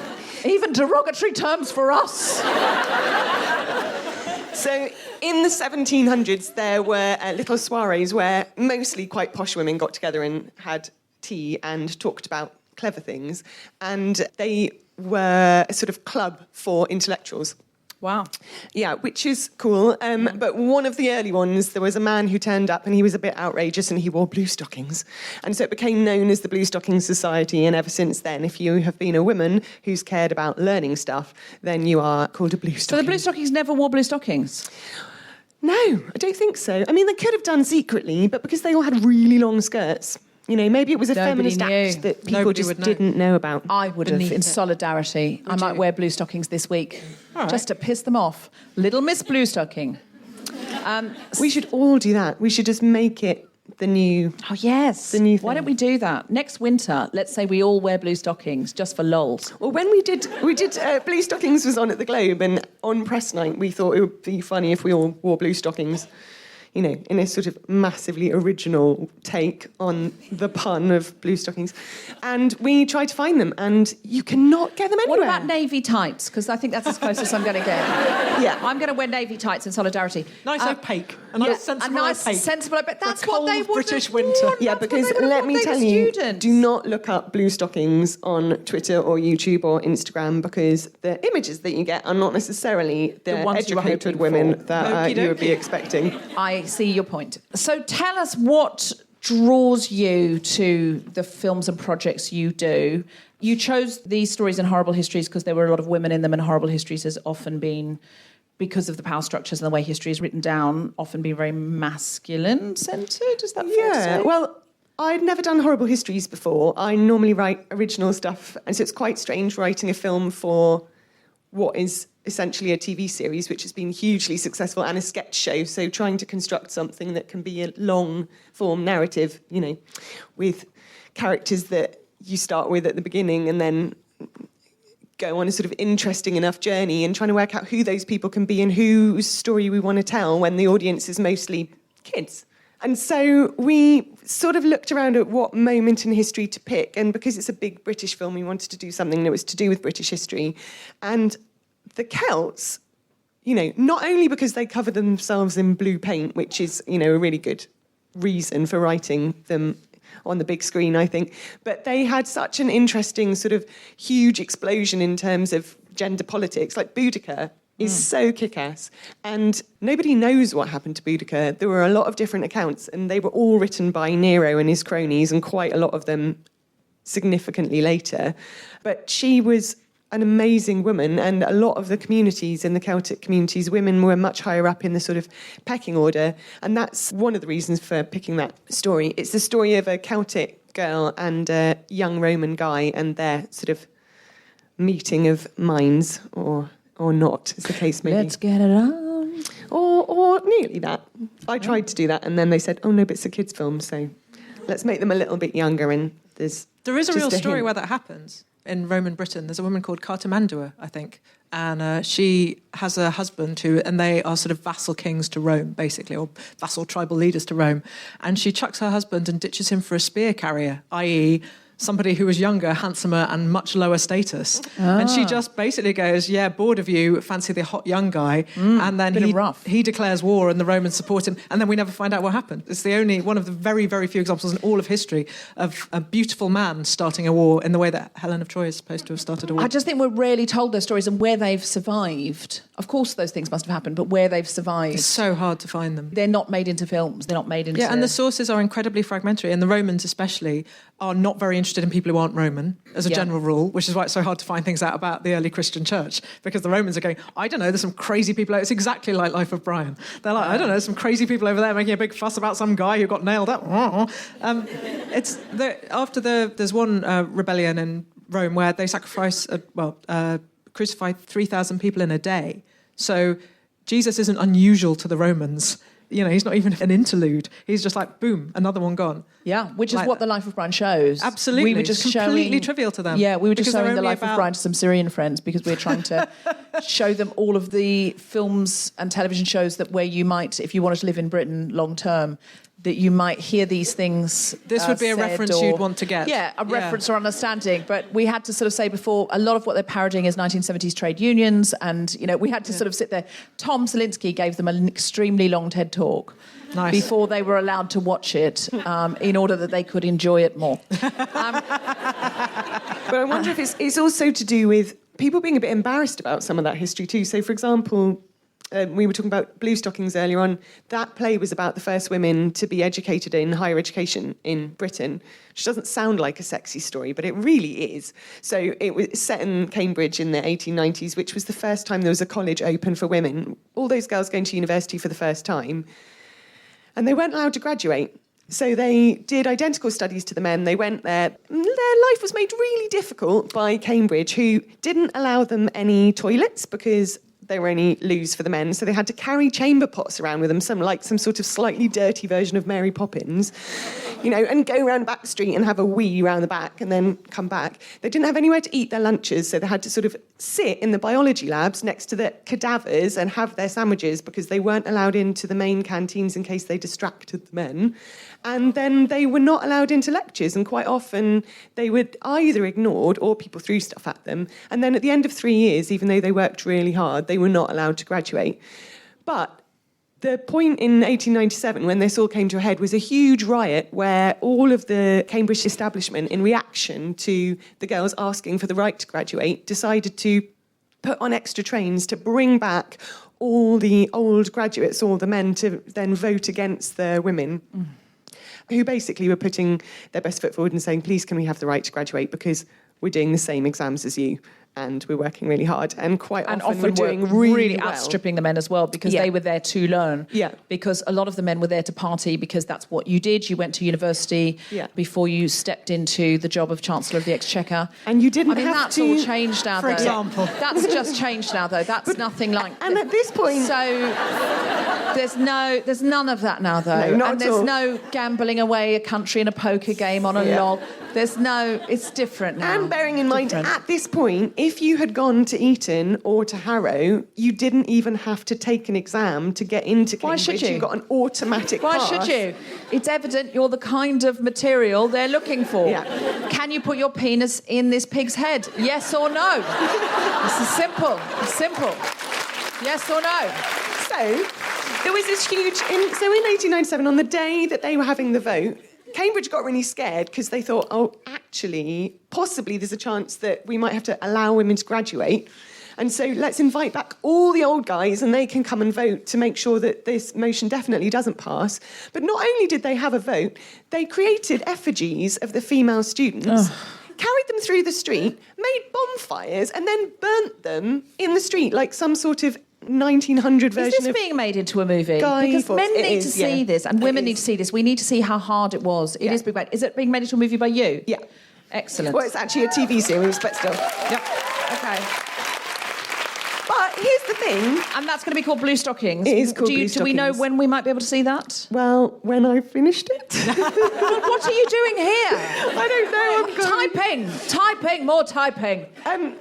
Even derogatory terms for us. So in the 1700s, there were little soirees where mostly quite posh women got together and had tea and talked about clever things. And they were a sort of club for intellectuals. Wow. Yeah, which is cool. But one of the early ones, there was a man who turned up and he was a bit outrageous and he wore blue stockings. And so it became known as the Blue Stockings Society. And ever since then, if you have been a woman who's cared about learning stuff, then you are called a blue So stocking. the blue stockings never wore blue stockings? No, I don't think so. I mean, they could have done secretly, but because they all had really long skirts, you know, maybe it was a Nobody feminist knew. act that people Nobody just would know. didn't know about. I would have, Beneath in it. solidarity. I might you? wear blue stockings this week. All right. Just to piss them off. Little Miss Blue Stocking. We should all do that. We should just make it the new... Oh, yes. The new Why thing. don't we do that? Next winter, let's say we all wear blue stockings, just for lols. Well, when we did Blue Stockings was on at the Globe, and on press night we thought it would be funny if we all wore blue stockings, you know, in a sort of massively original take on the pun of blue stockings. And we tried to find them, and you cannot get them anywhere. What about navy tights? Because I think that's as close as I'm going to get. Yeah. I'm going to wear navy tights in solidarity. Nice opaque. A nice sensible a nice opaque. sensible. But that's For what they cold would British have winter. worn. Yeah, That's what because they would have let worn me when they tell were you, students. do not look up blue stockings on Twitter or YouTube or Instagram, because the images that you get are not necessarily the ones you were educated hoping women for. that you would be Okey-dokey. expecting. I see your point. So tell us what draws you to the films and projects you do. You chose these stories in Horrible Histories because there were a lot of women in them, and Horrible Histories has often been, because of the power structures and the way history is written down, often been very masculine-centred. Is that fair to Yeah, say? well, I'd never done Horrible Histories before. I normally write original stuff, and so it's quite strange writing a film for what is essentially a TV series, which has been hugely successful, and a sketch show. So trying to construct something that can be a long-form narrative, you know, with characters that you start with at the beginning and then go on a sort of interesting enough journey, and trying to work out who those people can be and whose story we want to tell when the audience is mostly kids. And so we sort of looked around at what moment in history to pick, and because it's a big British film, we wanted to do something that was to do with British history. And the Celts, you know, not only because they covered themselves in blue paint, which is, you know, a really good reason for writing them on the big screen, I think, but they had such an interesting sort of huge explosion in terms of gender politics. Like Boudicca is so kick-ass, and nobody knows what happened to Boudicca. There were a lot of different accounts, and they were all written by Nero and his cronies, and quite a lot of them significantly later. But she was an amazing woman, and a lot of the communities in the Celtic communities, women were much higher up in the sort of pecking order, and that's one of the reasons for picking that story. It's the story of a Celtic girl and a young Roman guy and their sort of meeting of minds, or not, as the case may be. Let's get it on. Or nearly that. I tried to do that, and then they said, oh no, but it's a kids' film, so let's make them a little bit younger, and there is a real story hint. where that happens. In Roman Britain, there's a woman called Cartimandua, I think, and she has a husband and they are sort of vassal kings to Rome, basically, or vassal tribal leaders to Rome, and she chucks her husband and ditches him for a spear carrier, i.e., somebody who was younger, handsomer, and much lower status. And she just basically goes, yeah, bored of you, fancy the hot young guy. And then he declares war and the Romans support him. And then we never find out what happened. It's one of the very, very few examples in all of history of a beautiful man starting a war in the way that Helen of Troy is supposed to have started a war. I just think we're rarely told those stories and where they've survived. Of course those things must have happened, but where they've survived. It's so hard to find them. They're not made into films. They're not made into... Yeah, and the sources are incredibly fragmentary. And the Romans especially are not very interested in people who aren't Roman, as a general rule, which is why it's so hard to find things out about the early Christian church, because the Romans are going, I don't know, there's some crazy people... It's exactly like Life of Brian. They're like, I don't know, there's some crazy people over there making a big fuss about some guy who got nailed up. There's one rebellion in Rome where they crucify 3,000 people in a day. So Jesus isn't unusual to the Romans. You know, he's not even an interlude. He's just like, boom, another one gone. Yeah, which is like what the Life of Brian shows. Absolutely. We were just completely trivial to them. Yeah, we were just showing the Life of Brian to some Syrian friends because we were trying to show them all of the films and television shows that where you might, if you wanted to live in Britain long term, that you might hear these things. This would be a reference you'd want to get. Yeah, a reference or understanding. But we had to sort of say before, a lot of what they're parodying is 1970s trade unions. And, you know, we had to sort of sit there. Tom Salinsky gave them an extremely long TED talk before they were allowed to watch it in order that they could enjoy it more. But I wonder if it's also to do with people being a bit embarrassed about some of that history too. So, for example... we were talking about Blue Stockings earlier on. That play was about the first women to be educated in higher education in Britain, which doesn't sound like a sexy story, but it really is. So it was set in Cambridge in the 1890s, which was the first time there was a college open for women. All those girls going to university for the first time. And they weren't allowed to graduate. So they did identical studies to the men. They went there. Their life was made really difficult by Cambridge, who didn't allow them any toilets because... they were only loos for the men, so they had to carry chamber pots around with them, some sort of slightly dirty version of Mary Poppins, you know, and go around back street and have a wee round the back and then come back. They didn't have anywhere to eat their lunches, so they had to sort of sit in the biology labs next to the cadavers and have their sandwiches because they weren't allowed into the main canteens in case they distracted the men. And then they were not allowed into lectures, and quite often they were either ignored or people threw stuff at them. And then at the end of 3 years, even though they worked really hard, they were not allowed to graduate. But the point in 1897, when this all came to a head, was a huge riot where all of the Cambridge establishment, in reaction to the girls asking for the right to graduate, decided to put on extra trains to bring back all the old graduates, all the men, to then vote against the women. Who basically were putting their best foot forward and saying, please, can we have the right to graduate because we're doing the same exams as you and we're working really hard. And quite often we're doing really well. Outstripping the men as well because they were there to learn. Yeah. Because a lot of the men were there to party because that's what you did. You went to university before you stepped into the job of Chancellor of the Exchequer. And you didn't have that's to... all changed now, for example. That's just changed now, though. That's nothing like... And at this point... So there's none of that now, though. No, not and at all. there's no gambling away a country in a poker game on a log. There's no... It's different now. And bearing in mind, at this point, if you had gone to Eton or to Harrow, you didn't even have to take an exam to get into Cambridge. Why should you? You got an automatic Why pass. should you? It's evident you're the kind of material they're looking for. Yeah. Can you put your penis in this pig's head? Yes or no? This is simple. It's simple. Yes or no? So there was this huge... So in 1897, on the day that they were having the vote, Cambridge got really scared because they thought, oh, actually, possibly there's a chance that we might have to allow women to graduate. And so let's invite back all the old guys and they can come and vote to make sure that this motion definitely doesn't pass. But not only did they have a vote, they created effigies of the female students carried them through the street, made bonfires, and then burnt them in the street like some sort of 1900 version Is this of being made into a movie? Guy Because Fawkes. men It need is, to see yeah. this, and It women is. need to see this. We need to see how hard it was. It Yeah. is being made. Is it being made into a movie by you? Yeah. Excellent. Well, it's actually a TV series, but still. Yep. Okay. But here's the thing. And that's going to be called Blue Stockings. It is called do Blue Do we know Stockings. when we might be able to see that? Well, when I finished it. What are you doing here? I don't know. Typing, more typing.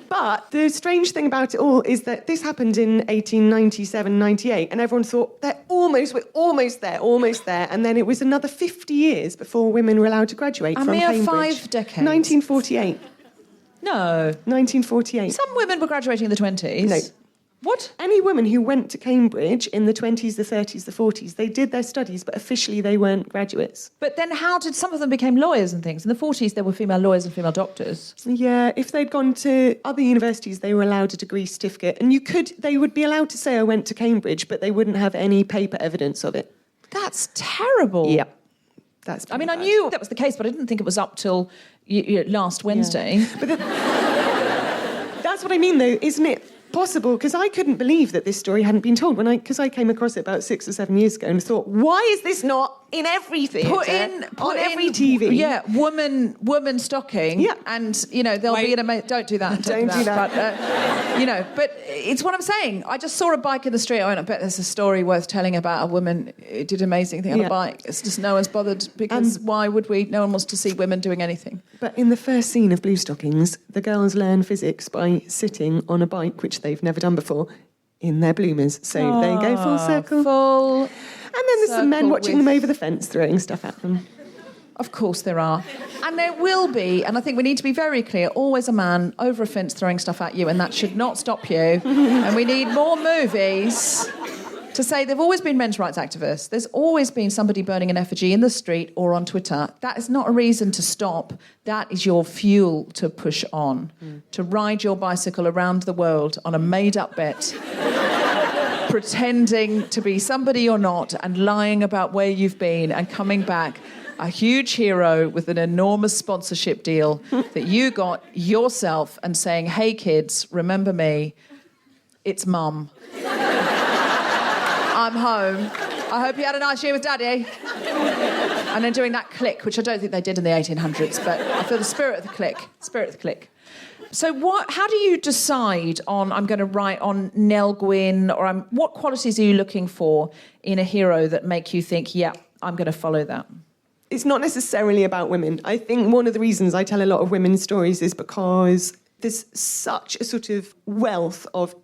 But the strange thing about it all is that this happened in 1897, 98, and everyone thought we're almost there. And then it was another 50 years before women were allowed to graduate A from mere Cambridge. 5 decades. 1948. No. 1948. Some women were graduating in the 20s. No. What? Any women who went to Cambridge in the 20s, the 30s, the 40s, they did their studies, but officially they weren't graduates. But then how did some of them become lawyers and things? In the 40s, there were female lawyers and female doctors. Yeah, if they'd gone to other universities, they were allowed a degree certificate. And they would be allowed to say, I went to Cambridge, but they wouldn't have any paper evidence of it. That's terrible. Yep. That's I mean, I pretty knew that was the case, but I didn't think it was up till last Wednesday. bad. That's what I mean, though, isn't it possible? Because I couldn't believe that this story hadn't been told because I came across it about 6 or 7 years ago and thought, why is this not in everything? Put in every TV. Yeah, woman stocking. Yeah. And, there'll be don't do that. Don't do that. But, but it's what I'm saying. I just saw a bike in the street. I bet there's a story worth telling about a woman who did an amazing thing on a bike. It's just no one's bothered because why would we? No one wants to see women doing anything. But in the first scene of Blue Stockings, the girls learn physics by sitting on a bike, which they've never done before, in their bloomers. So they go full circle. And then there's some men watching them over the fence, throwing stuff at them. Of course there are. And there will be, and I think we need to be very clear, always a man over a fence throwing stuff at you, and that should not stop you. And we need more movies to say there have always been men's rights activists. There's always been somebody burning an effigy in the street or on Twitter. That is not a reason to stop. That is your fuel to push on, to ride your bicycle around the world on a made-up bet, pretending to be somebody you're not and lying about where you've been and coming back a huge hero with an enormous sponsorship deal that you got yourself and saying, hey, kids, remember me. It's Mum. I'm home. I hope you had a nice year with Daddy. And then doing that click, which I don't think they did in the 1800s, but I feel the spirit of the click. So how do you decide on, I'm going to write on Nell Gwyn, or what qualities are you looking for in a hero that make you think, yeah, I'm going to follow that? It's not necessarily about women. I think one of the reasons I tell a lot of women's stories is because there's such a sort of wealth of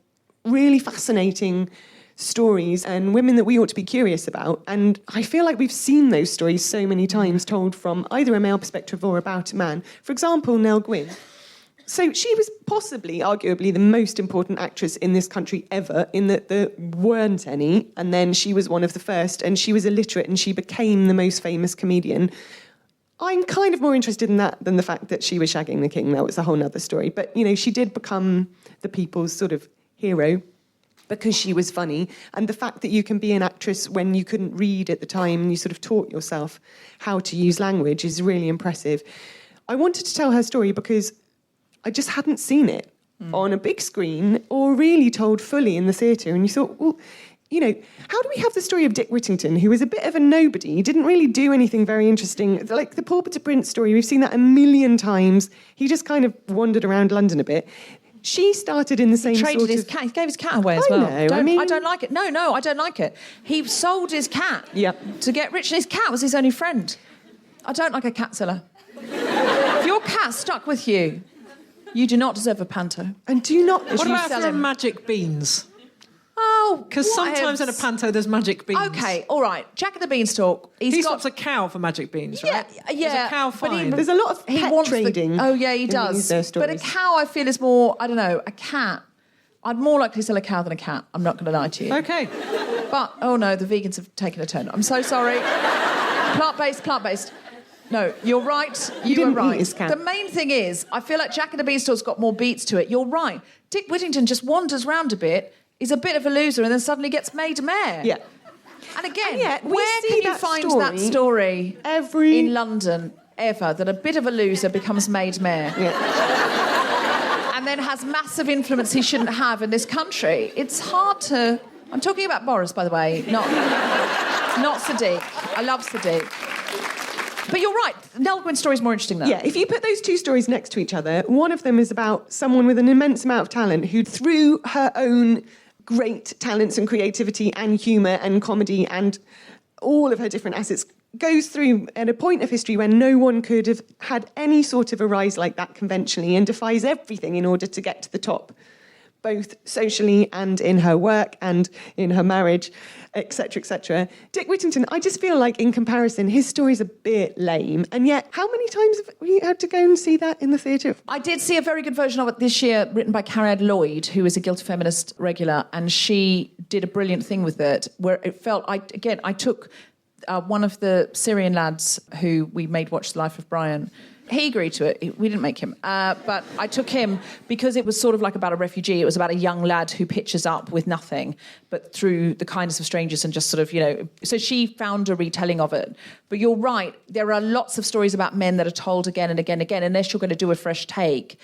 really fascinating stories and women that we ought to be curious about. And I feel like we've seen those stories so many times told from either a male perspective or about a man. For example, Nell Gwyn. So she was possibly, arguably, the most important actress in this country ever, in that there weren't any, and then she was one of the first, and she was illiterate, and she became the most famous comedian. I'm kind of more interested in that than the fact that she was shagging the king. That was a whole nother story. But, she did become the people's sort of hero because she was funny. And the fact that you can be an actress when you couldn't read at the time and you sort of taught yourself how to use language is really impressive. I wanted to tell her story because I just hadn't seen it on a big screen or really told fully in the theatre. And you thought, well, how do we have the story of Dick Whittington, who was a bit of a nobody, didn't really do anything very interesting? Like the Pauper to Prince story, we've seen that a million times. He just kind of wandered around London a bit. She started in the same Traded sort his of... cat. He gave his cat away as I well. know, I don't like it. No, I don't like it. He sold his cat to get rich, and his cat was his only friend. I don't like a cat seller. If your cat stuck with you, you do not deserve a panto. And do you not... What about for magic beans? Oh, because sometimes in a panto there's magic beans. Okay, all right. Jack of the Beanstalk. He swaps a cow for magic beans, right? Yeah. Is a cow fine? There's a lot of pet trading. He does. But a cow, I feel, is more, I don't know, a cat. I'd more likely sell a cow than a cat. I'm not going to lie to you. Okay. But, oh no, the vegans have taken a turn. I'm so sorry. Plant-based. No, you're right. You are right. The main thing is, I feel like Jack and the Beanstalk's got more beats to it. You're right. Dick Whittington just wanders round a bit, he's a bit of a loser, and then suddenly gets made mayor. Yeah. And again, and yet, where can you find that story in London? ever that a bit of a loser becomes made mayor. And then has massive influence he shouldn't have in this country. It's hard to... I'm talking about Boris, by the way, not Sadiq. I love Sadiq. But you're right, Nell Gwyn's story is more interesting, though. Yeah, if you put those two stories next to each other, one of them is about someone with an immense amount of talent who, through her own great talents and creativity and humour and comedy and all of her different assets, goes through at a point of history when no one could have had any sort of a rise like that conventionally and defies everything in order to get to the top, both socially and in her work and in her marriage, etc., etc. Dick Whittington, I just feel like in comparison, his story's a bit lame. And yet, how many times have we had to go and see that in the theatre? I did see a very good version of it this year, written by Carrie Lloyd, who is a Guilty Feminist regular, and she did a brilliant thing with it, where it felt... I took... one of the Syrian lads who we made watch The Life of Brian, he agreed to it. We didn't make him. But I took him because it was sort of like about a refugee. It was about a young lad who pitches up with nothing, but through the kindness of strangers and just sort of, So she found a retelling of it. But you're right, there are lots of stories about men that are told again and again and again, unless you're going to do a fresh take.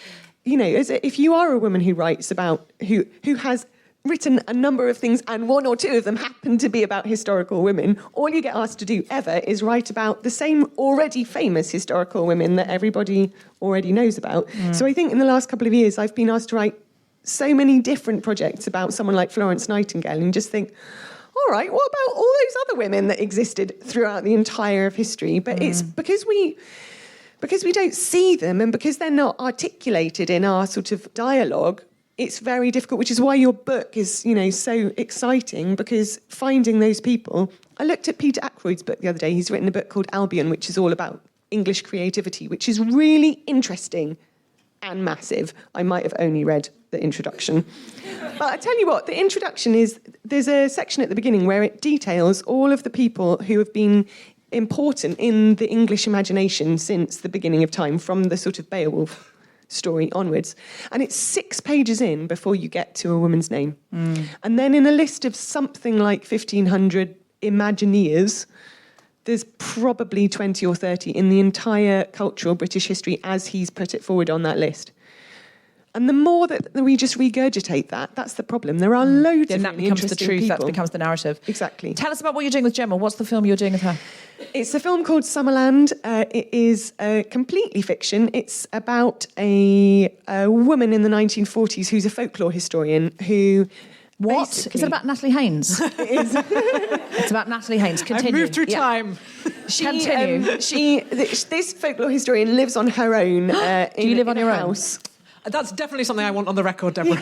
If you are a woman who writes about, who has... written a number of things, and one or two of them happen to be about historical women, all you get asked to do ever is write about the same already famous historical women that everybody already knows about. So I think in the last couple of years I've been asked to write so many different projects about someone like Florence Nightingale and just think, all right, what about all those other women that existed throughout the entire of history? But it's because we don't see them and because they're not articulated in our sort of dialogue, it's very difficult, which is why your book is, so exciting, because finding those people... I looked at Peter Ackroyd's book the other day. He's written a book called Albion, which is all about English creativity, which is really interesting and massive. I might have only read the introduction. But I tell you what, the introduction is... There's a section at the beginning where it details all of the people who have been important in the English imagination since the beginning of time, from the sort of Beowulf story onwards. And it's 6 pages in before you get to a woman's name. And then in a list of something like 1,500 Imagineers, there's probably 20 or 30 in the entire cultural British history as he's put it forward on that list. And the more that we just regurgitate that, that's the problem. There are loads of that really becomes the interesting truth, people. that becomes the narrative. Exactly. Tell us about what you're doing with Gemma. What's the film you're doing with her? It's a film called Summerland. It is completely fiction. It's about a woman in the 1940s who's a folklore historian who... What? Is it about Natalie Haynes? It is. It's about Natalie Haynes. Continue. I've moved through time. Continue. This folklore historian lives on her own. Do you live on your own? House. That's definitely something I want on the record, Deborah.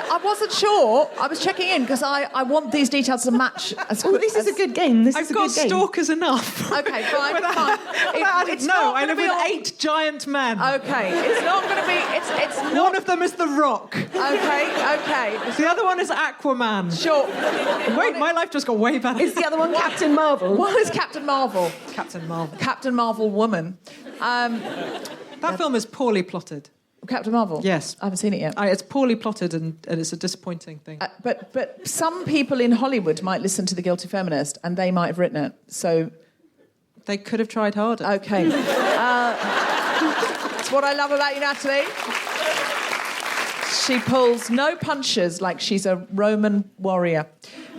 I wasn't sure. I was checking in because I want these details to match. This is a good game. I've got stalkers enough. Okay, fine. I live with 8 giant men. Okay, it's not going to be... It's not... One of them is The Rock. Okay. The other one is Aquaman. Sure. Wait, my life just got way better. Is the other one Captain Marvel? What is Captain Marvel? Captain Marvel. Captain Marvel woman. That film is poorly plotted. Captain Marvel? Yes. I haven't seen it yet. It's poorly plotted and it's a disappointing thing. But some people in Hollywood might listen to The Guilty Feminist and they might have written it, so... They could have tried harder. Okay. It's what I love about you, Natalie. She pulls no punches like she's a Roman warrior.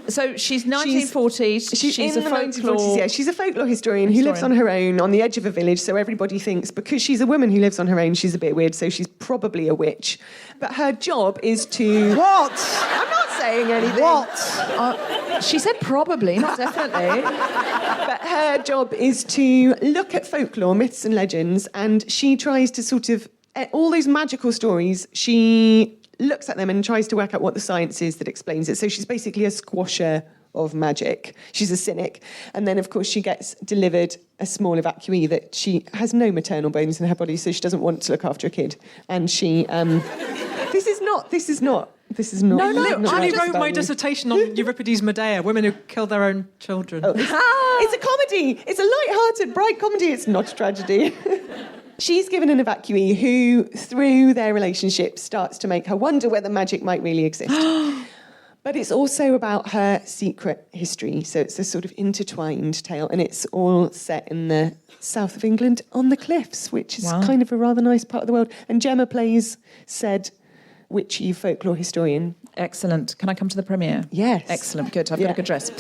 So she's 1940s. She's a folklore... 1940s, yeah. She's a folklore historian who lives on her own on the edge of a village, so everybody thinks because she's a woman who lives on her own, she's a bit weird, so she's probably a witch. But her job is to... What? I'm not saying anything. What? She said probably, not definitely. But her job is to look at folklore, myths and legends, and she tries to sort of... All those magical stories, she looks at them and tries to work out what the science is that explains it. So she's basically a squasher of magic. She's a cynic. And then, of course, she gets delivered a small evacuee that she has no maternal bones in her body, so she doesn't want to look after a kid. And she... This is not... No, I wrote my dissertation on Euripides' Medea, women who kill their own children. Oh, it's a comedy. It's a light-hearted, bright comedy. It's not a tragedy. She's given an evacuee who, through their relationship, starts to make her wonder whether magic might really exist. But it's also about her secret history. So it's a sort of intertwined tale, and it's all set in the south of England on the cliffs, which is kind of a rather nice part of the world. And Gemma plays said witchy folklore historian. Excellent. Can I come to the premiere? Yes. Excellent. Good. I've got a good dress.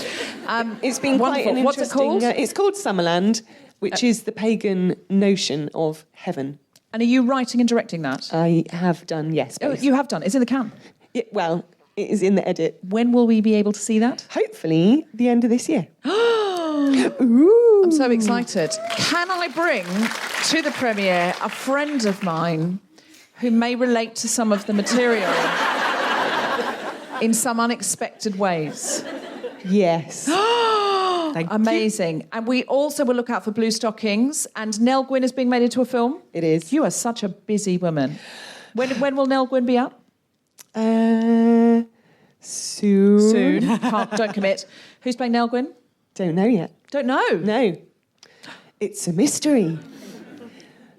It's been quite an interesting... What's it called? It's called Summerland, which is the pagan notion of heaven. And are you writing and directing that? I have done, yes. Oh, you have done. It's in the can. Well, it is in the edit. When will we be able to see that? Hopefully, the end of this year. Ooh. I'm so excited. Can I bring to the premiere a friend of mine who may relate to some of the material in some unexpected ways? Yes. Amazing. And we also will look out for Blue Stockings. And Nell Gwyn is being made into a film. It is. You are such a busy woman. When will Nell Gwyn be up? Soon. Don't commit. Who's playing Nell Gwyn? Don't know yet. Don't know? No. It's a mystery.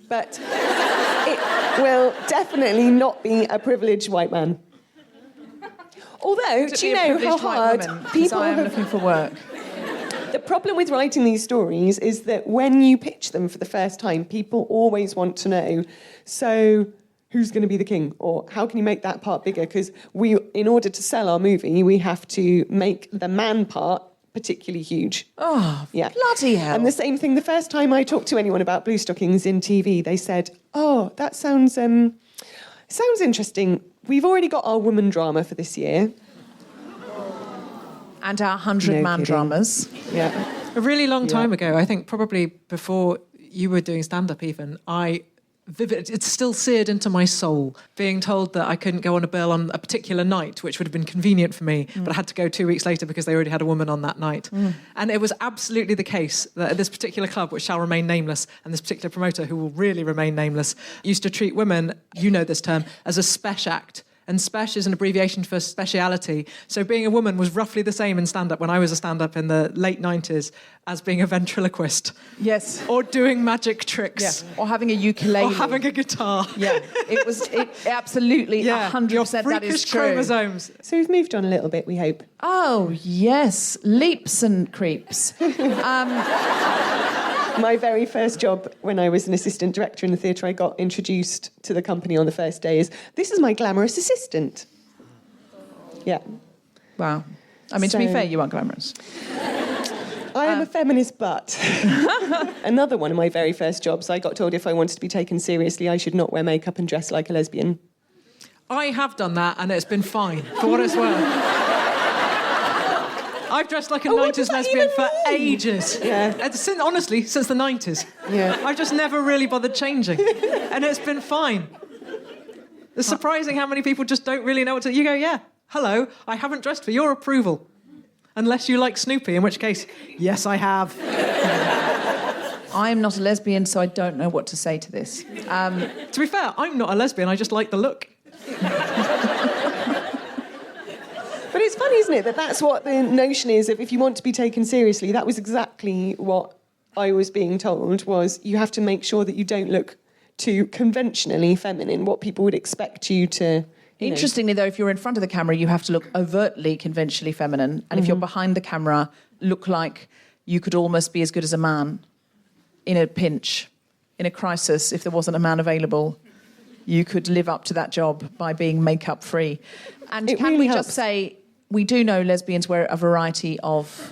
But it will definitely not be a privileged white man. Although, do you know how hard people I am looking for work? The problem with writing these stories is that when you pitch them for the first time, people always want to know, so who's going to be the king? Or how can you make that part bigger? Because in order to sell our movie, we have to make the man part particularly huge. Oh, yeah. Bloody hell. And the same thing, the first time I talked to anyone about Blue Stockings in TV, they said, oh, that sounds interesting. We've already got our woman drama for this year. And our 100-man dramas. Yeah. A really long time ago, I think probably before you were doing stand-up even, it's still seared into my soul, being told that I couldn't go on a bill on a particular night, which would have been convenient for me, but I had to go 2 weeks later because they already had a woman on that night. And it was absolutely the case that this particular club, which shall remain nameless, and this particular promoter, who will really remain nameless, used to treat women, you know this term, as a spesh act. And spesh is an abbreviation for speciality. So being a woman was roughly the same in stand-up when I was a stand-up in the late 90s as being a ventriloquist. Yes. Or doing magic tricks. Yeah. Or having a ukulele. Or having a guitar. Yeah. It absolutely, 100% that is true. Chromosomes. So we've moved on a little bit, we hope. Oh, yes. Leaps and creeps. My very first job when I was an assistant director in the theatre, I got introduced to the company on the first day as, this is my glamorous assistant. Yeah. Wow. I mean, to be fair, you aren't glamorous. I am a feminist, but another one of my very first jobs, I got told if I wanted to be taken seriously, I should not wear makeup and dress like a lesbian. I have done that, and it's been fine, for what it's worth. I've dressed like a 90s lesbian for ages. Yeah. Honestly, since the 90s. Yeah. I've just never really bothered changing. And it's been fine. It's surprising how many people just don't really know what to... You go, yeah, hello, I haven't dressed for your approval. Unless you like Snoopy, in which case, yes, I have. I am not a lesbian, so I don't know what to say to this. To be fair, I'm not a lesbian, I just like the look. But it's funny, isn't it, that that's what the notion is of if you want to be taken seriously. That was exactly what I was being told, was you have to make sure that you don't look too conventionally feminine, what people would expect you to... Interestingly, though, if you're in front of the camera, you have to look overtly conventionally feminine. And if you're behind the camera, look like you could almost be as good as a man in a pinch, in a crisis, if there wasn't a man available. You could live up to that job by being makeup-free. And it can really we helps. just say, we do know lesbians wear a variety of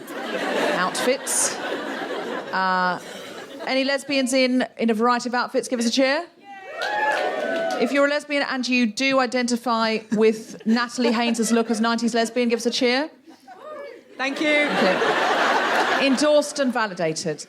outfits. Any lesbians in a variety of outfits, give us a cheer. If you're a lesbian and you do identify with Natalie Haynes' look as 90s lesbian, give us a cheer. Thank you. Okay. Endorsed and validated.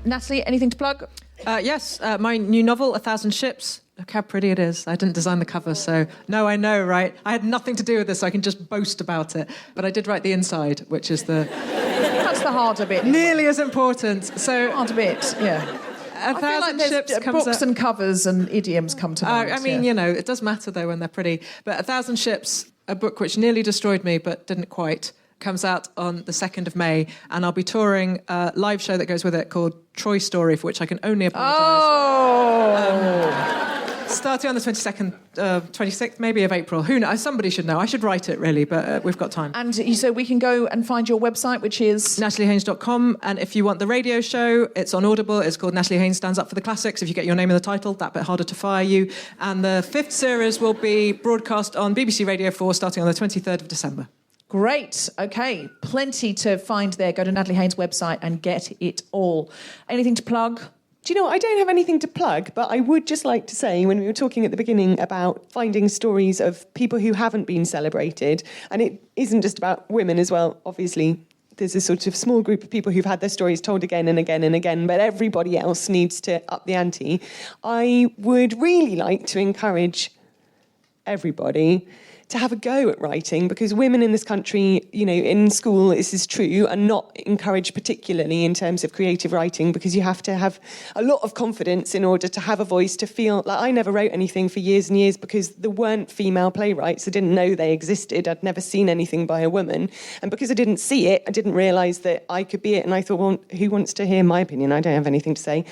Natalie, anything to plug? Yes, my new novel, 1,000 Ships. Look how pretty it is. I didn't design the cover, so... No, I know, right? I had nothing to do with this, so I can just boast about it. But I did write the inside, which is the... That's the harder bit. Nearly as important. So... Harder bit, yeah. 1,000 Ships comes books up... and covers and idioms come to mind. I mean, you know, it does matter, though, when they're pretty. But 1,000 Ships, a book which nearly destroyed me, but didn't quite, comes out on the 2nd of May, and I'll be touring a live show that goes with it called Troy Story, for which I can only apologise. Oh! Starting on the 22nd, 26th, maybe, of April. Who knows? Somebody should know. I should write it, really, but we've got time. And so we can go and find your website, which is... NatalieHaynes.com. And if you want the radio show, it's on Audible. It's called Natalie Haynes Stands Up for the Classics. If you get your name in the title, that bit harder to fire you. And the 5th series will be broadcast on BBC Radio 4 starting on the 23rd of December. Great. OK. Plenty to find there. Go to Natalie Haynes' website and get it all. Anything to plug? Do you know what? I don't have anything to plug, but I would just like to say, when we were talking at the beginning about finding stories of people who haven't been celebrated, and it isn't just about women as well, obviously. There's a sort of small group of people who've had their stories told again and again and again, but everybody else needs to up the ante. I would really like to encourage everybody to have a go at writing, because women in this country, you know, in school, this is true, are not encouraged particularly in terms of creative writing, because you have to have a lot of confidence in order to have a voice, to feel like I never wrote anything for years and years because there weren't female playwrights. I didn't know they existed. I'd never seen anything by a woman. And because I didn't see it, I didn't realise that I could be it. And I thought, well, who wants to hear my opinion? I don't have anything to say.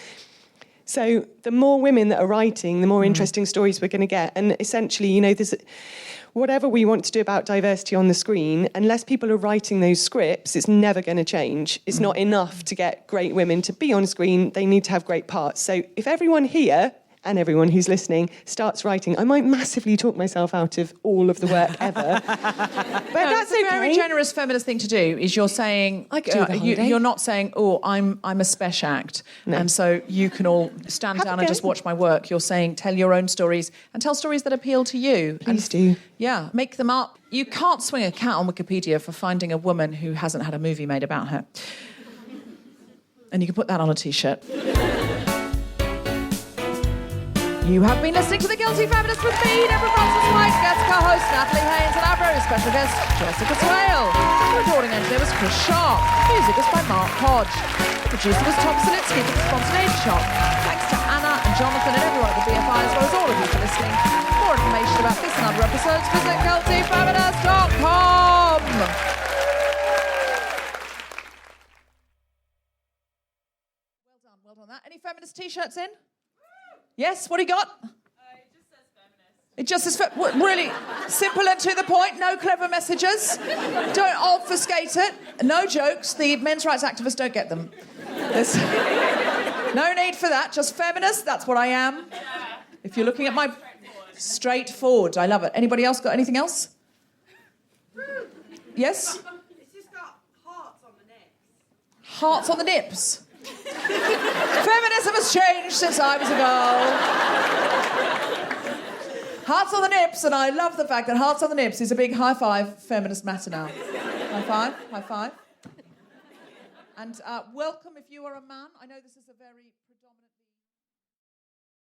So the more women that are writing, the more interesting stories we're going to get. And essentially, you know, there's... Whatever we want to do about diversity on the screen, unless people are writing those scripts, it's never going to change. It's not enough to get great women to be on screen. They need to have great parts. So if everyone here and everyone who's listening starts writing, I might massively talk myself out of all of the work ever. But that's okay. A very generous feminist thing to do is you're saying... I could do the whole day. You're not saying, oh, I'm a special act, and so you can all stand down and just watch my work. You're saying, tell your own stories and tell stories that appeal to you. Please do. Yeah, make them up. You can't swing a cat on Wikipedia for finding a woman who hasn't had a movie made about her. And you can put that on a T-shirt. You have been listening to The Guilty Feminist with me, Deborah Frances-White, guest co-host Natalie Haynes, and our very special guest, Jessica Swale. The recording engineer was Chris Sharp. Music was by Mark Hodge. The producer was Tom Selitsky for the Spontaneity Shop. Thanks to Anna and Jonathan and everyone at the BFI, as well as all of you for listening. For more information about this and other episodes, visit guiltyfeminist.com. Well done that. Any feminist T-shirts in? Yes, what do you got? It just says feminist. It just says... Really simple and to the point, no clever messages. Don't obfuscate it. No jokes. The men's rights activists don't get them. There's no need for that. Just feminist, that's what I am. If you're looking at my... Straightforward, I love it. Anybody else got anything else? Yes? It's just got hearts on the nips. Hearts on the nips? Feminism has changed since I was a girl. Hearts on the nips, and I love the fact that Hearts on the Nips is a big high five feminist matter now. High five, high five. And welcome if you are a man. I know this is a very predominantly...